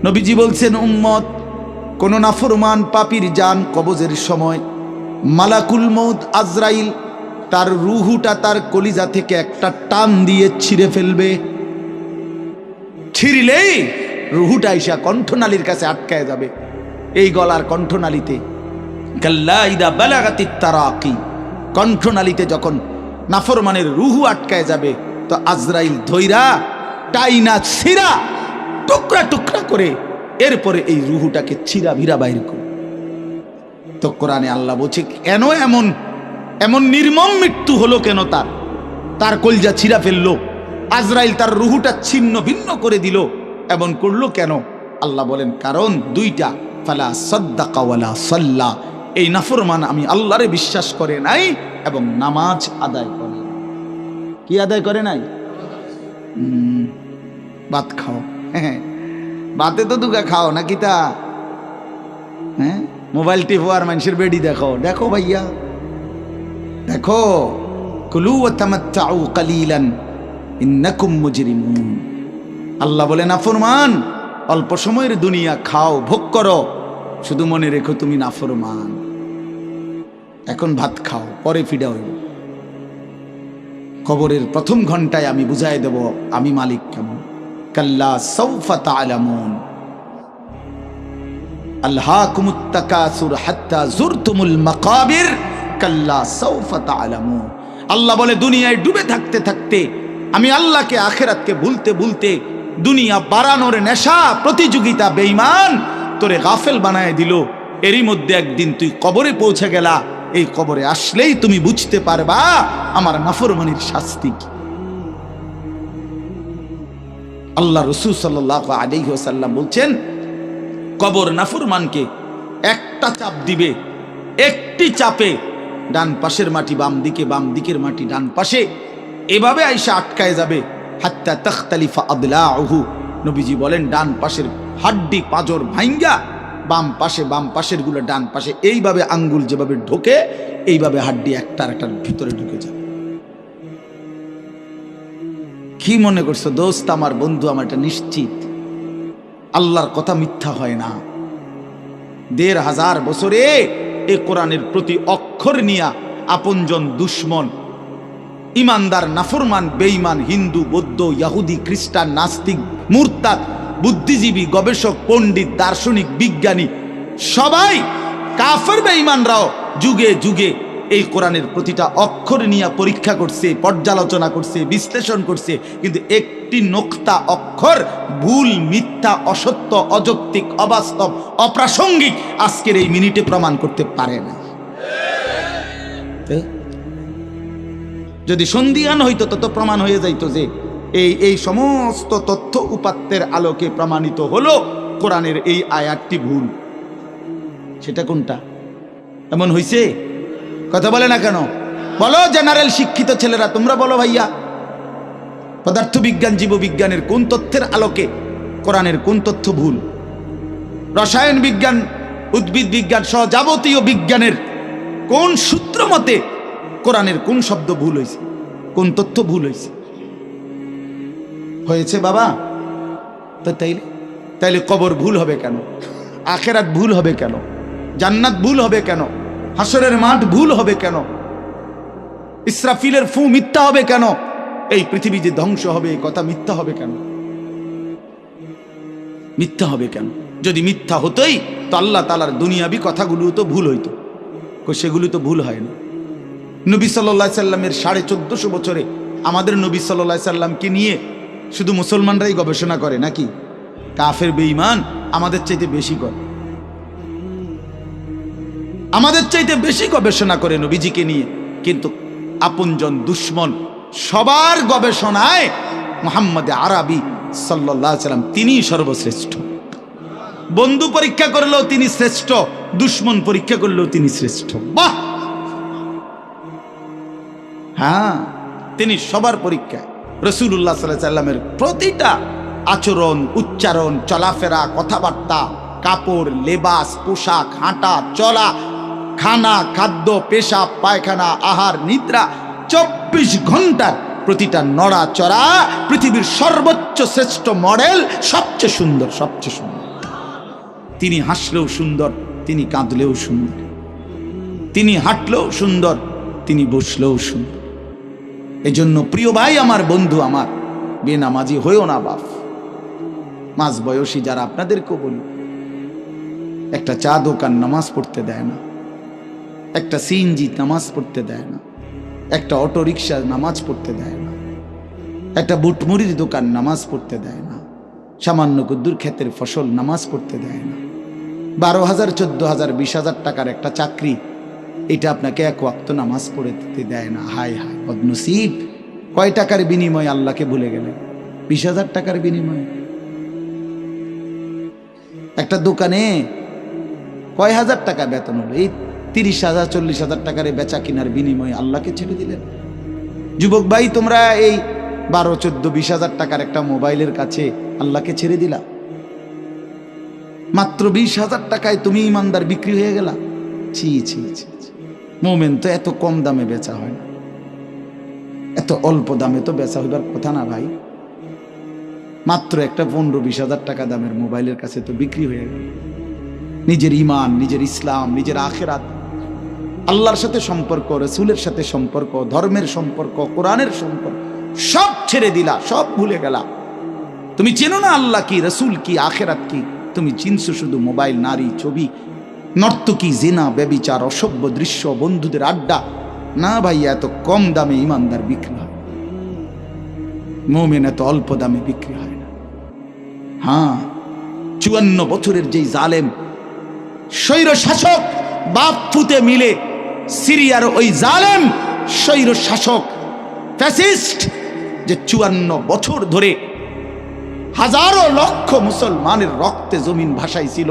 নবীজি বলছেন উম্মত, কোন নাফরমান পাপীর জান কবজের সময় মালাকুল মউত আজরাইল তার রুহুটা তার কলিজা থেকে একটা টান দিয়ে ছিঁড়ে ফেলবে। ছিঁড়লেই রুহুটা আইসা কণ্ঠনালীর কাছে আটকায় যাবে, এই গলার কণ্ঠনালীতে। কাল্লা ইদা বালাগাতিত তারাকি, কণ্ঠনালীতে যখন নাফরমানের রুহু আটকায় যাবে, তো আজরাইল ধৈরা টাইনা ছিঁড়া টুকরা টুকরা করে এরপরে এই রুহুটাকে ছিঁড়া ভিড়া বাইর করে। তো কোরআনে আল্লাহ বলছে কেন এমন এমন নির্মম মৃত্যু হলো কেন? তার কলজা ছিঁড়া ফেললো, আজরাইল তার রুহুটা ছিন্ন ভিন্ন করে দিল, এমন করলো কেন? আল্লাহ বলেন কারণ দুইটা, ফালা সাদ্দাকা ওয়ালা সাল্লা, এই নাফরমান আমি আল্লাহরে বিশ্বাস করে নাই এবং নামাজ আদায় করে। কি আদায় করে নাই? ভাত খাও, ভাতে তো দুগা খাও নাকি তা? হ্যাঁ, মোবাইল টিপো আর মানুষের বেডি দেখো, দেখো ভাইয়া দেখো। কুলু ওয়া তামাত্তাউ কালিলান ইন্নাকুম মুজরিমুন। আল্লাহ বলে নাফরমান, অল্প সময়ের দুনিয়া খাও, ভোগ করো, শুধু মনে রেখো তুমি নাফরমান। এখন ভাত খাও, পরে ফিডা হইব। কবরের প্রথম ঘন্টায় আমি বুঝাই দেব আমি মালিক কেমন। কাল্লা সাউফা তা'লামুন আলহাকুমুত তাকাসুর হাত্তা যুরতুমুল মাকাবির কাল্লা সাউফা তা'লামুন। আল্লাহ বলে দুনিয়ায় ডুবে থাকতে থাকতে আমি আল্লাহকে আখিরাতকে ভুলতে ভুলতে দুনিয়া বাড়ানোর নেশা প্রতিযোগিতা বেঈমান তোরে গাফেল বানায় দিল। এরই মধ্যে একদিন তুই কবরে পৌঁছে গেলা, এই কবরে আসলেই তুমি বুঝতে পারবা আমার নাফরমানির শাস্তি কি। আল্লাহ রাসূল সাল্লাল্লাহু আলাইহি ওয়াসাল্লাম বলছেন কবর নাফরমানকে একটা চাপ দিবে, একটি চাপে ডান পাশের মাটি বাম দিকে, বাম দিকের মাটি ডান পাশে, এভাবে আইসা আটকায় যাবে। হাত্তা তাখতালিফা আদলাউহু, নবীজি বলেন ডান পাশের হাড্ডি পাঁজর ভাঙ্গা বাম পাশের গুলো ডান পাশে এইভাবে আঙ্গুল যেভাবে ঢোকে এইভাবে হাড্ডি একটার ভিতরে ঢুকে যাবে। কি মনে করছো দোস্ত, আমার বন্ধু, আমার এটা নিশ্চিত আল্লাহর কথা মিথ্যা হয় না। ১৫০০ বছরে এই কোরআনের প্রতি অক্ষর নিয়া আপনজন দুশ্মন, ইমানদার নাফরমান বেঈমান, হিন্দু বৌদ্ধ ইহুদি খ্রিস্টান নাস্তিক মুরতাদ বুদ্ধিজীবী গবেষক পণ্ডিত দার্শনিক বিজ্ঞানী সবাই কাফের বেঈমানরাও যুগে যুগে এই কোরআনের প্রতিটা অক্ষর নিয়ে পরীক্ষা করছে, পর্যালোচনা করছে, বিশ্লেষণ করছে, কিন্তু একটি নোক্তা অক্ষর ভুল, মিথ্যা, অসত্য, অযৌক্তিক, অবাস্তব, অপ্রাসঙ্গিক আজকের এই মিনিটে প্রমাণ করতে পারে না। যদি সন্দিহান হইতো তত প্রমাণ হয়ে যাইতো যে এই সমস্ত তথ্য উপাত্তের আলোকে প্রমাণিত হলো কোরআনের এই আয়াতটি ভুল। সেটা কোনটা? এমন হইছে? কথা বলে না কেন? বলো জেনারেল শিক্ষিত ছেলেরা, তোমরা বলো ভাইয়া, পদার্থবিজ্ঞান জীববিজ্ঞানের কোন তথ্যের আলোকে কোরআনের কোন তথ্য ভুল? রসায়ন বিজ্ঞান উদ্ভিদ বিজ্ঞান সহ যাবতীয় বিজ্ঞানের কোন সূত্র মতে কোরআনের কোন শব্দ ভুল হয়েছে, কোন তথ্য ভুল হয়েছে? হয়েছে বাবা। তো তাইলে কবর ভুল হবে কেন? আখেরাত ভুল হবে কেন? জান্নাত ভুল হবে কেন? হাসরের মাঠ ভুল হবে কেন? ইসরাফিলের ফু মিথ্যা হবে কেন? এই পৃথিবী যে ধ্বংস হবে এই কথা মিথ্যা হবে কেন? মিথ্যা হবে কেন? যদি মিথ্যা হতোই তো আল্লাহ তাআলার দুনিয়াবি কথাগুলো তো ভুল হইতো, সেগুলো তো ভুল হয় না। নবী সাল্লাল্লাহু আলাইহি সাল্লামের 1450 বছরে আমাদের নবী সাল্লাল্লাহু আলাইহি সাল্লামকে নিয়ে শুধু মুসলমানরাই গবেষণা করে নাকি? কাফের বেঈমান আমাদের চাইতে বেশি করে, আমাদের চাইতে বেশি গবেষণা করে নবীজিকে নিয়ে, কিন্তু আপনজন দুশ্মন সবার গবেষণায় মুহাম্মদ আরবি সাল্লাল্লাহু আলাইহি সাল্লাম তিনি সর্বশ্রেষ্ঠ। বন্ধু পরীক্ষা করলেও তিনি শ্রেষ্ঠ, দুশ্মন পরীক্ষা করলেও তিনি শ্রেষ্ঠ। বাহ! হ্যাঁ, তিনি সবার পরীক্ষায়। রাসূলুল্লাহ সাল্লাল্লাহু আলাইহি সাল্লামের প্রতিটা আচরণ, উচ্চারণ, চলাফেরা, কথাবার্তা, কাপড়, লেবাস, পোশাক, হাঁটা চলা, খানা, খাদ্য, পেশাব, পায়খানা, আহার, নিদ্রা, 24 ঘন্টার প্রতিটা নড়াচড়া পৃথিবীর সর্বোচ্চ শ্রেষ্ঠ মডেল, সবচেয়ে সুন্দর, সবচেয়ে সুন্দর। তিনি হাসলেও সুন্দর, তিনি কাঁদলেও সুন্দর, তিনি হাঁটলেও সুন্দর, তিনি বসলেও সুন্দর। এজন্য প্রিয় ভাই আমার, বন্ধু আমার, বেনামাজি হয়েও না বাপ। মাঝ বয়সী যারা, আপনাদেরকেও বলি, একটা চা দোকান নামাজ পড়তে দেয় না, একটা সিএনজি নামাজ পড়তে দেয় না, একটা অটো রিক্সা নামাজ পড়তে দেয় না, একটা বুটমুড়ির দোকান নামাজ পড়তে দেয় না, সামান্য কুদ্দুর ক্ষেতের ফসল নামাজ পড়তে দেয় না, 12,000, 14,000, 20,000 টাকার একটা চাকরি, এটা আপনাকে এক ওয়াক্ত নামাজ পড়ে দিতে দেয় না। হায় হায় বদনসিব! কয় টাকার বিনিময়ে আল্লাহকে ভুলে গেলেন? 20,000 টাকার বিনিময়ে। একটা দোকানে কয় হাজার টাকা বেতন হলো, এই 30,000, 40,000 টাকার বেচা কিনার বিনিময়ে আল্লাহকে ছেড়ে দিলেন। যুবক ভাই, তোমরা এই 12, 14, 20,000 টাকার একটা মোবাইলের কাছে আল্লাহকে ছেড়ে দিলা। মাত্র 20,000 টাকায় তুমি ইমানদার বিক্রি হয়ে গেলা। ছি ছি ছি! মোমেন তো এত কম দামে বেচা হয় না, এত অল্প দামে তো বেচা হইবার কথা না ভাই। মাত্র একটা 15-20,000 টাকা দামের মোবাইলের কাছে তো বিক্রি হয়ে গেল। নিজের ইমান, নিজের ইসলাম, নিজের আখিরাত, আল্লাহর সাথে সম্পর্ক, রাসূলের সাথে সম্পর্ক, ধর্মের সম্পর্ক, কোরআনের সম্পর্ক সব ছেড়ে দিলা, সব ভুলে গেলা। তুমি চেনো না আল্লাহ কি, রাসূল কি, আখিরাত কি। তুমি চিনছো শুধু মোবাইল, নারী, ছবি, নর্তকী, জিনা, ব্যভিচার, অসভ্য দৃশ্য, বন্ধুদের আড্ডা। না ভাইয়া, এত কম দামে ইমানদার বিক্রি হয়, মুমিন এত অল্প দামে বিক্রি হয় না। হ্যাঁ, 54 বছরের যেই জালেম স্বৈর শাসক বাপ ফুতে মিলে, সিরিয়ার ওই জালেম স্বৈর শাসক ফ্যাসিস্ট, যে 54 বছর ধরে হাজারো লক্ষ মুসলমানের রক্তে জমিন ভাসাইছিল,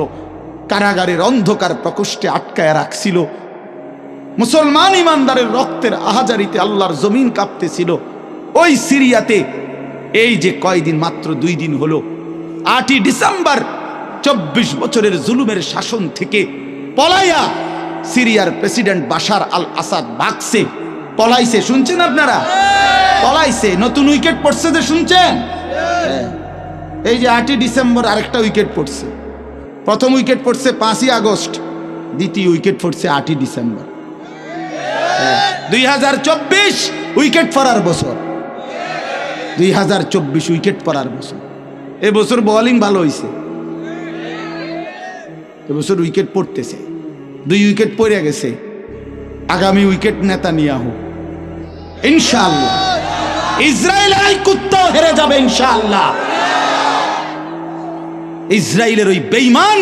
কারাগারের অন্ধকার প্রকোষ্ঠে আটকায় রাখছিল, মুসলমান ইমানদারের রক্তের আহাজারিতে আল্লাহর জমিন কাঁপতেছিল। ওই সিরিয়াতে এই যে কয়দিন, মাত্র 2 দিন হলো, 8ই ডিসেম্বর 24 বছরের জুলুমের শাসন থেকে পলাইয়া সিরিয়ার প্রেসিডেন্ট বাশার আল আসাদ ভাগছে, পলাইছে। শুনছেন আপনারা? পলাইছে। নতুন উইকেট পড়ছে যে, শুনছেন? এই যে 8ই ডিসেম্বর আরেকটা উইকেট পড়ছে। প্রথম উইকেট পড়ছে 5ই আগস্ট, দ্বিতীয় উইকেট পড়ছে 8ই ডিসেম্বর। 2024 উইকেট পড়ার বছর, 2024 উইকেট পড়ার বছর। এবছর বোলিং ভালো হয়েছে, এবছর উইকেট পড়তেছে। 2 উইকেট পড়ে গেছে। আগামী উইকেট নেতানিয়াহু, ইনশাআল্লাহ। ইসরায়েলের এই কুত্তাও হেরে যাবে ইনশাআল্লাহ। ইসরায়েলের ওই বেঈমান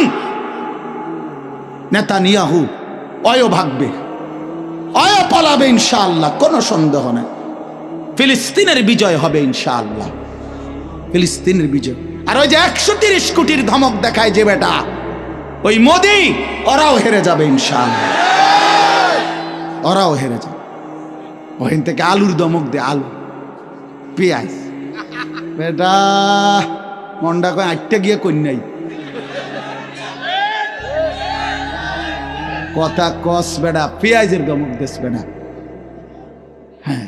নেতানিয়াহু অয় ভাগবে, অয় পালাবে ইনশাআল্লাহ, কোনো সন্দেহ নেই। ফিলিস্তিনের বিজয় হবে ইনশাআল্লাহ, ফিলিস্তিনের বিজয়। আর ওই যে 130 কোটির ধমক দেখায় যে বেটা, ওই মোদি, ওরাও হেরে যাবে ইনশাআল্লাহ, ওরাও হেরে যাবে। ওখান থেকে আলুর ধমক দে, আলু, পেঁয়াজ। বেটা মন্ডা কয় 8টা গিয়ে কন্যাই কথা কস বেটা, পেঁয়াজের ধমক দেশ বেটা। হ্যাঁ,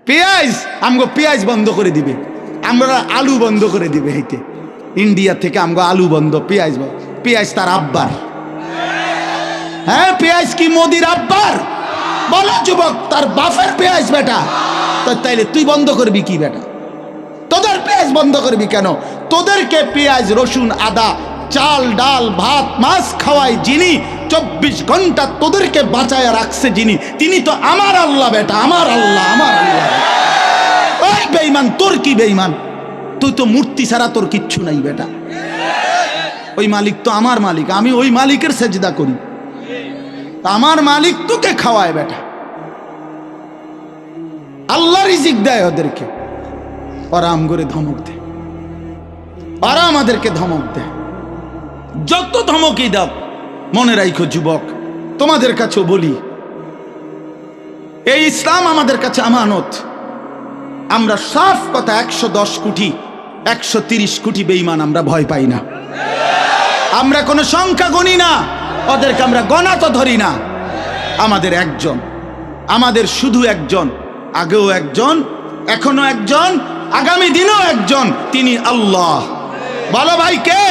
পেঁয়াজ, আমগো পেঁয়াজ বন্ধ করে দিবে, আমরা আলু বন্ধ করে দিবে। হেঁটে ইন্ডিয়া থেকে আমগো আলু বন্ধ, পেঁয়াজ বন্ধ। পেঁয়াজ তার আব্বার। হ্যাঁ, পেঁয়াজ কি মোদির আব্বার? বলো যুবক, তার বাপের পেঁয়াজ বেটা। তো তাইলে তুই বন্ধ করবি কি বেটা? তোদের পেঁয়াজ বন্ধ করবি কেন? তোদেরকে পেঁয়াজ, রসুন, আদা, চাল, ডাল, ভাত, মাছ খাওয়াই যিনি, 24 ঘন্টা তোদেরকে বাঁচায় রাখছে যিনি, তিনি তো আমার আল্লাহ বেটা, আমার আল্লাহ, আমার আল্লাহ। ওই বেঈমান, তোর কি বেঈমান? তুই তো মূর্তি ছাড়া তোর কিচ্ছু নাই বেটা। ওই মালিক তো আমার মালিক, আমি ওই মালিকের সেজদা করি। আমার মালিক তোকে খাওয়ায় বেটা। আল্লাহ রিজিক দেয় ওদেরকে, ওরা আম করে ধমক দেয়, ওরা আমাদেরকে ধমক দেয়। যত ধমকই দাও, মনে রাখো যুবক, তোমাদের কাছেও বলি, এই ইসলাম আমাদের কাছে আমানত। আমরা সাফ কথা, 110 কোটি 130 কোটি বেঈমান আমরা ভয় পাই না। আমরা কোনো সংখ্যা গণি না, ওদেরকে আমরা গণা তো ধরি না। আমাদের একজন, আমাদের শুধু একজন, আগেও একজন, এখনো একজন, আগামী দিনেও একজন, তিনি আল্লাহ। বলো ভাই কে?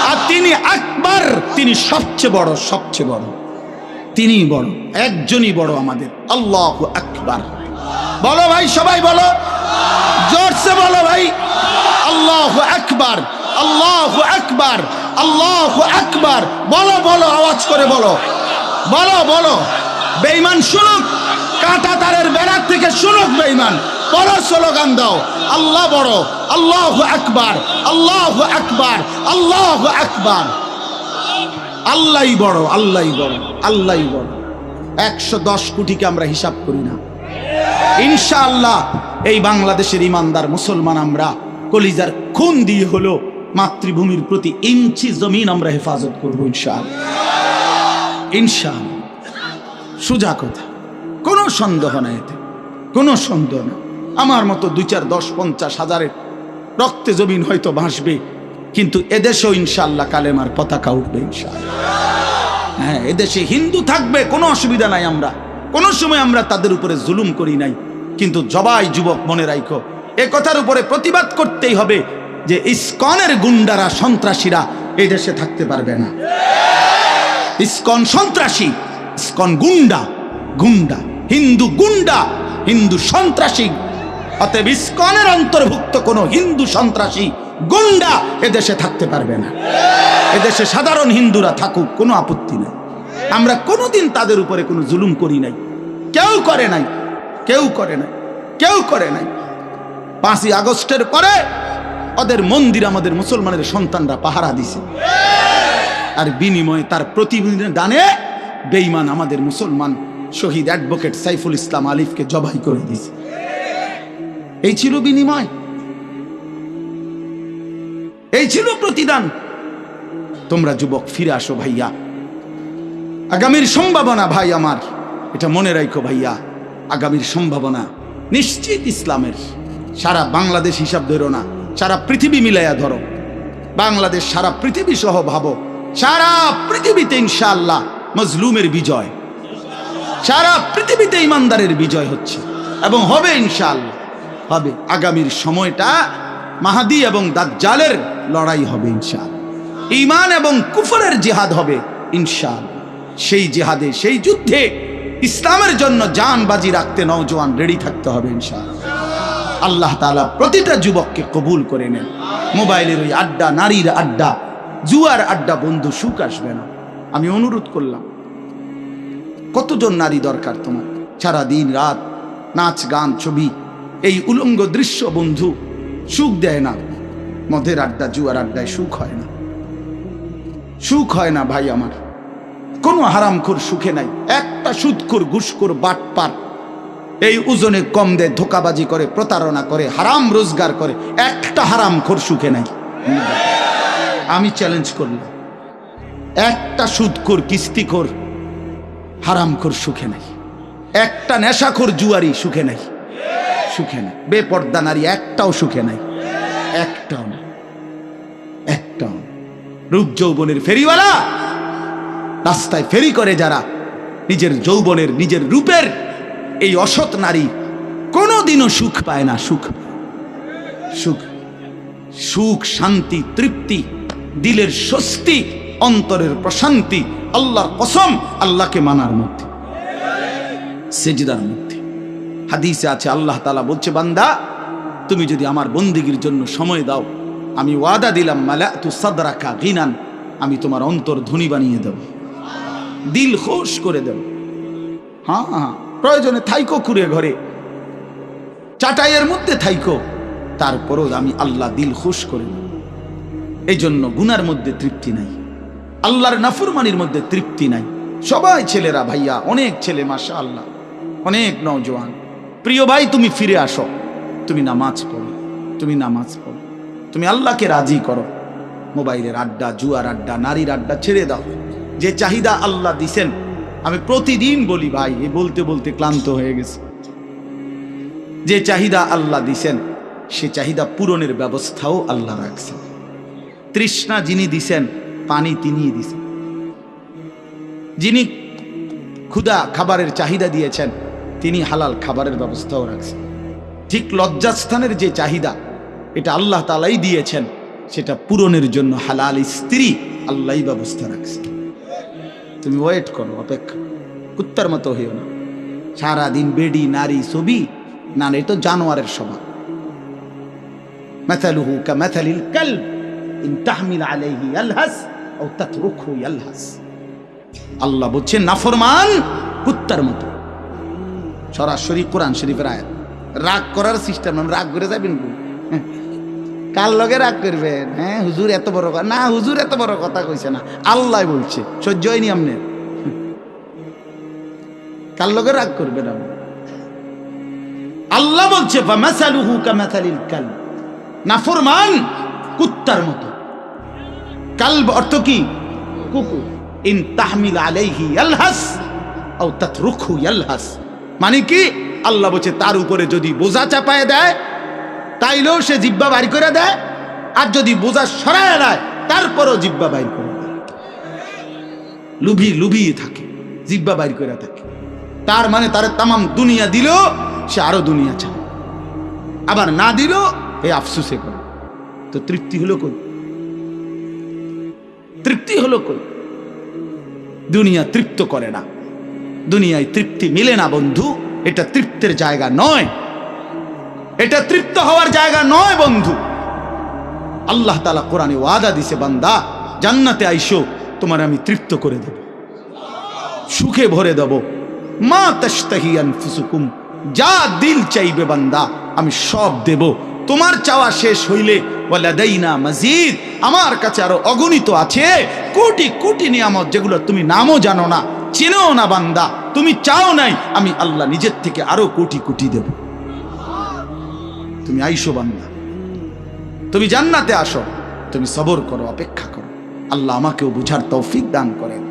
আর তিনি আকবার, তিনি সবচেয়ে বড়, সবচেয়ে বড়, তিনি বড়, একজনই বড় আমাদের, আল্লাহু আকবার। বলো ভাই, সবাই বলো, জোরসে বলো ভাই, আল্লাহু আকবার, আল্লাহু আকবার, আল্লাহু আকবার। বলো বলো, আওয়াজ করে বলো, বলো বলো। বেঈমান শুনুক, কাঁটা তারের বেড়ার থেকে শুনুক বেঈমান। বড় স্লোগান দাও, আল্লাহ বড়, আল্লাহু আকবার, আল্লাহু আকবার, আল্লাহু আকবার। আল্লাহই বড়, আল্লাহই বড়, আল্লাহই বড়। 110 কোটিকে আমরা হিসাব করি না। ইনশাআল্লাহ এই বাংলাদেশের ইমানদার মুসলমান আমরা কলিজার খুন দিয়ে হলো মাতৃভূমির প্রতি ইঞ্চি জমিন আমরা হেফাজত করবো ইনশাআল্লাহ, ইনশাআল্লাহ। সোজা কথা, কোনো সন্দেহ নাই এতে, কোনো সন্দেহ না। আমার মতো 2, 4, 10, 50 হাজারের রক্তে জমিন হয়তো ভাসবে, কিন্তু এদেশেও ইনশাআল্লাহ কালেমার পতাকা উঠবে ইনশাআল্লাহ। হ্যাঁ, এদেশে হিন্দু থাকবে, কোনো অসুবিধা নাই। আমরা কোনো সময় আমরা তাদের উপরে জুলুম করি নাই, কিন্তু জবাই যুবক মনে রাখো, এ কথার উপরে প্রতিবাদ করতেই হবে যে ইসকনের গুন্ডারা, সন্ত্রাসীরা এই দেশে থাকতে পারবে না। ইসকন সন্ত্রাসী, ইসকন গুন্ডা, গুন্ডা, হিন্দু গুন্ডা, হিন্দু সন্ত্রাসী। অতএব ইসকনের অন্তর্ভুক্ত কোন হিন্দু সন্ত্রাসী গুন্ডা এদেশে থাকতে পারবে না। এদেশে সাধারণ হিন্দুরা থাকুক, কোনো আপত্তি নেই। আমরা কোনোদিন তাদের উপরে কোনো জুলুম করি নাই, কেউ করে নাই, কেউ করে নাই, কেউ করে নাই। 5ই আগস্টের পরে ওদের মন্দির আমাদের মুসলমানের সন্তানরা পাহারা দিছে, আর বিনিময়ে তার প্রতিদানে বেঈমান আমাদের মুসলমান শহীদ অ্যাডভোকেট সাইফুল ইসলাম আলিফকে জবাই করে দিয়েছে। এই ছিল বিনিময়, এই ছিল প্রতিদান। তোমরা যুবক ফিরে আসো ভাইয়া, আগামীর সম্ভাবনা ভাই আমার, এটা মনে রাখো ভাইয়া, আগামীর সম্ভাবনা নিশ্চিত ইসলামের। সারা বাংলাদেশ হিসাব ধরো না, সারা পৃথিবী মিলাইয়া ধরো। বাংলাদেশ সারা পৃথিবী সহ ভাবো, সারা পৃথিবীতে ইনশাআল্লাহ মজলুমের বিজয়, সারা পৃথিবীতে ইমানদারের বিজয় হচ্ছে এবং হবে ইনশাআল্লাহ, হবে। আগামীর সময়টা মাহাদি এবং দাজ্জালের লড়াই হবে ইনশাআল্লাহ। ঈমান এবং কুফরের জিহাদ হবে ইনশাআল্লাহ। সেই জিহাদে, সেই যুদ্ধে ইসলামের জন্য জান বাজি রাখতে নওজোয়ান রেডি থাকতে হবে ইনশাআল্লাহ। আল্লাহ তাআলা প্রতিটা যুবককে কবুল করে নেন। মোবাইলের ওই আড্ডা, নারীর আড্ডা, জুয়ার আড্ডা বন্ধু, সুখ আসবে না। আমি অনুরোধ করলাম, কতজন নারী দরকার তোমার? সারা দিন রাত নাচ গান ছবি, এই উলঙ্গ দৃশ্য বন্ধু সুখ দেয় না। মদের আড্ডা, জুয়ার আড্ডায় সুখ হয় না, সুখ হয় না ভাই আমার। কোনো হারামখোর সুখে নাই। একটা সুদখোর, ঘুষখোর, বাটপার এই ওজনে কম দেয়, ধোকাবাজি করে, প্রতারণা করে, হারাম রোজগার করে, একটা হারামখোর সুখে নাই। আমি চ্যালেঞ্জ করলাম, একটা সুদখোর, কিস্তিখোর, হারামখোর সুখে নাই। একটা নেশাখোর জুয়ারি সুখে নাই, সুখে নাই। বেপর্দা নারী একটাও সুখে নাই, একটাও না, একটাও। রূপ যৌবনের ফেরিওয়ালা, রাস্তায় ফেরি করে যারা, নিজের যৌবনের, নিজের রূপের এই অসৎ নারী কোনোদিনও সুখ পায় না। সুখ, সুখ, সুখ, শান্তি, তৃপ্তি, দিলের স্বস্তি, অন্তরের প্রশান্তি আল্লাহর কসম আল্লাহকে মানার মধ্যে, সেজদার মধ্যে। হাদিসে আছে, আল্লাহ তাআলা বলছে, বান্দা তুমি যদি আমার বন্দেগীর জন্য সময় দাও, আমি ওয়াদা দিলাম, মালাতু সাদরাকা গিনান, আমি তোমার অন্তর ধনী বানিয়ে দেব, দিল খুশ করে দেব। হ্যাঁ হ্যাঁ, প্রয়োজনে থাইকো কুড়ে ঘরে, চাটাইয়ের মধ্যে থাইকো, তারপরও আমি আল্লাহ দিল খুশ করে দেব। এই জন্য গুনার মধ্যে তৃপ্তি নাই, আল্লাহর নাফরমানির মধ্যে তৃপ্তি নাই। সবাই ছেলেরা, ভাইয়া, অনেক ছেলে মাশাআল্লাহ, অনেক নওজোয়ান। প্রিয় ভাই, তুমি ফিরে আসো, তুমি নামাজ পড়ো, তুমি নামাজ পড়ো, তুমি আল্লাহকে রাজি করো। মোবাইলের আড্ডা, জুয়ার আড্ডা, নারীর আড্ডা ছেড়ে দাও। যে চাহিদা আল্লাহ দিছেন, আমি প্রতিদিন বলি ভাই, এই বলতে বলতে ক্লান্ত হয়ে গেছে। যে চাহিদা আল্লাহ দিছেন, সে চাহিদা পূরণের ব্যবস্থাও আল্লাহ রাখছেন। তৃষ্ণা যিনি দিছেন, পানি তিনিই দিছেন। যিনি ক্ষুধা, খাবারের চাহিদা দিয়েছেন, তিনি হালাল খাবারের ব্যবস্থাও রাখছেন। ঠিক লজ্জাস্থানের যে চাহিদা, এটা আল্লাহ তাআলাই দিয়েছেন, সেটা পূরণের জন্য হালাল স্ত্রী আল্লাহই ব্যবস্থা রাখছেন। তুমি ওয়েট করো, অপেক্ষা, কুত্তার মতো হইও না। সারাদিন বেডি, নারী, ছবি, না, এটা তো জানোয়ারের স্বভাব। মাথালুহু কামাথালিল কালব ইন তাহমিল আলাইহি ইয়ালহাস আও তাতরুকহু ইয়ালহাস। আল্লাহ বলছেন নাফরমান কুত্তার মতো। সরাসরি কোরআন শরীফের আয়াত। রাগ করার সিস্টেম, রাগ করে যাবেন কার লগে রাগ করবেন? হ্যাঁ, হুজুর এত বড় কথা না, হুজুর এত বড় কথা কইছে না, আল্লাহ বলছে, সহ্য হয়নি আপনার। কার লগে রাগ করবেন আপনি? আল্লাহ বলছে ফামাসালুহু কামাসালিল কালব, নাফরমান কুত্তার মতো। কালব অর্থ কি? কুকুর। ইন তাহমিল আলাইহি ইয়ালহাস আও তাতরুকহু ইয়ালহাস, মানে কি? আল্লাহ বলছে তার উপরে যদি বোঝা চাপায় দেয়, তাইলেও সে জিহ্বা বাইর করে দেয়, আর যদি বোঝা সরায় দেয়, তারপরও জিহ্বা বাইর করে দেয়। লুভিয়ে থাকে, জিহ্বা বাইর করে থাকে। তার মানে তার তামাম দুনিয়া দিল, সে আরো দুনিয়া চায়, আবার না দিল এই আফসুসে করে। তো তৃপ্তি হলো কই? তৃপ্তি হলো কই? দুনিয়া তৃপ্ত করে না, দুনিয়ায় তৃপ্তি মিলে না বন্ধু। এটা তৃপ্তের জায়গা নয়, এটা তৃপ্ত হওয়ার জায়গা নয় বন্ধু। আল্লাহ তাআলা কোরআনে ওয়াদা দিছে, বান্দা জান্নাতে আইসো, তোমার আমি তৃপ্ত করে দেব, সুখে ভরে দেব। মা তাশতাহি আনফুসুকুম, যা দিল চাইবে বান্দা আমি সব দেব। তোমার চাওয়া শেষ হইলে ওয়ালাদাইনা মাজিদ, আমার কাছে আরো অগণিত আছে কোটি কোটি নিয়ামত, যেগুলো তুমি নামও জানো না, চিনো না বান্দা। তুমি চাও নাই, আমি আল্লাহ নিজের থেকে আরো কোটি কোটি দেব। তুমি আইসো বান্দা, তুমি জান্নাতে আসো, তুমি সবর করো, অপেক্ষা করো। আল্লাহ আমাকেও বুঝার তৌফিক দান করেন,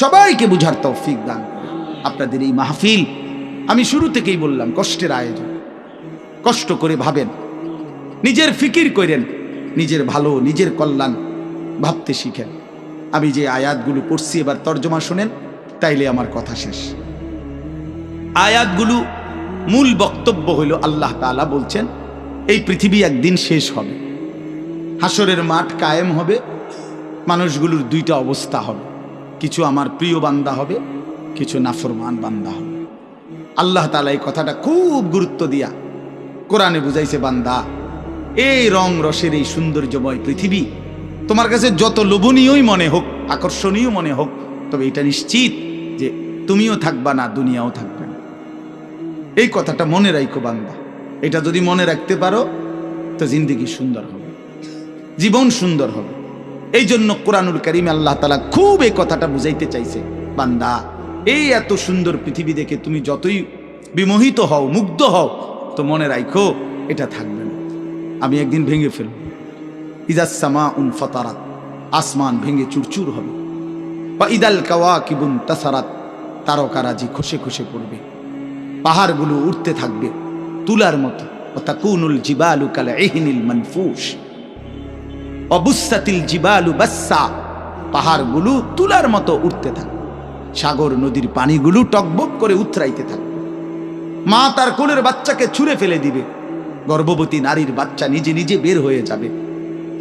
সবাইকে বুঝার তৌফিক দান করেন। আপনাদের এই মাহফিল আমি শুরু থেকেই বললাম, কষ্টের আয়োজন। কষ্ট করে ভাবেন, নিজের ফিকির করেন, নিজের ভালো নিজের কল্যাণ ভাবতে শিখেন। আমি যে আয়াতগুলো পড়ছি এবার তর্জমা শুনেন, তাইলে আমার কথা শেষ। আয়াতগুলো মূল বক্তব্য হইল আল্লাহ তাআলা বলছেন এই পৃথিবী একদিন শেষ হবে, হাসরের মাঠ কায়েম হবে, মানুষগুলোর দুইটা অবস্থা হবে, কিছু আমার প্রিয় বান্দা হবে, কিছু নাফরমান বান্দা হবে। আল্লাহ তাআলা এই কথাটা খুব গুরুত্ব দিয়া কোরআনে বুঝাইছে, বান্দা এই রং রসের এই সৌন্দর্যময় পৃথিবী তোমার কাছে যত লোভনীয়ই মনে হোক, আকর্ষণীয় মনে হোক, তবে এটা নিশ্চিত যে তুমিও থাকবা না, দুনিয়াও থাকবে না। এই কথাটা মনে রাখো বান্দা, এটা যদি মনে রাখতে পারো তো জিন্দেগি সুন্দর হবে, জীবন সুন্দর হবে। এই জন্য কোরআনুল কারীমে আল্লাহ তাআলা খুব এই কথাটা বুঝাইতে চাইছে, বান্দা এই এত সুন্দর পৃথিবী দেখে তুমি যতই বিমোহিত হও, মুগ্ধ হও, তো মনে রাখো এটা থাকবে না, আমি একদিন ভেঙে ফেলব। ইযাস সামাউন ফাতারাত, আসমান ভেঙে চুরচুর হবে। ওয়া ইদাল কাওয়াকিবুন তাসারাত, তারকারাজি খসে খসে পড়বে, পাহাড়গুলো উঠতে থাকবে তুলার মতো। ওয়া তাকুনুল জিবালু কাল ইহনিল মানফুশ ওয়া বুসাতিল জিবালু বাসসা, পাহাড়গুলো তুলার মতো উঠতে থাকবে, সাগর নদীর পানিগুলো টকবক করে উতরাইতে থাকবে। মা তার কোলের বাচ্চাকে ছুঁড়ে ফেলে দিবে, গর্ভবতী নারীর বাচ্চা নিজে নিজে বের হয়ে যাবে,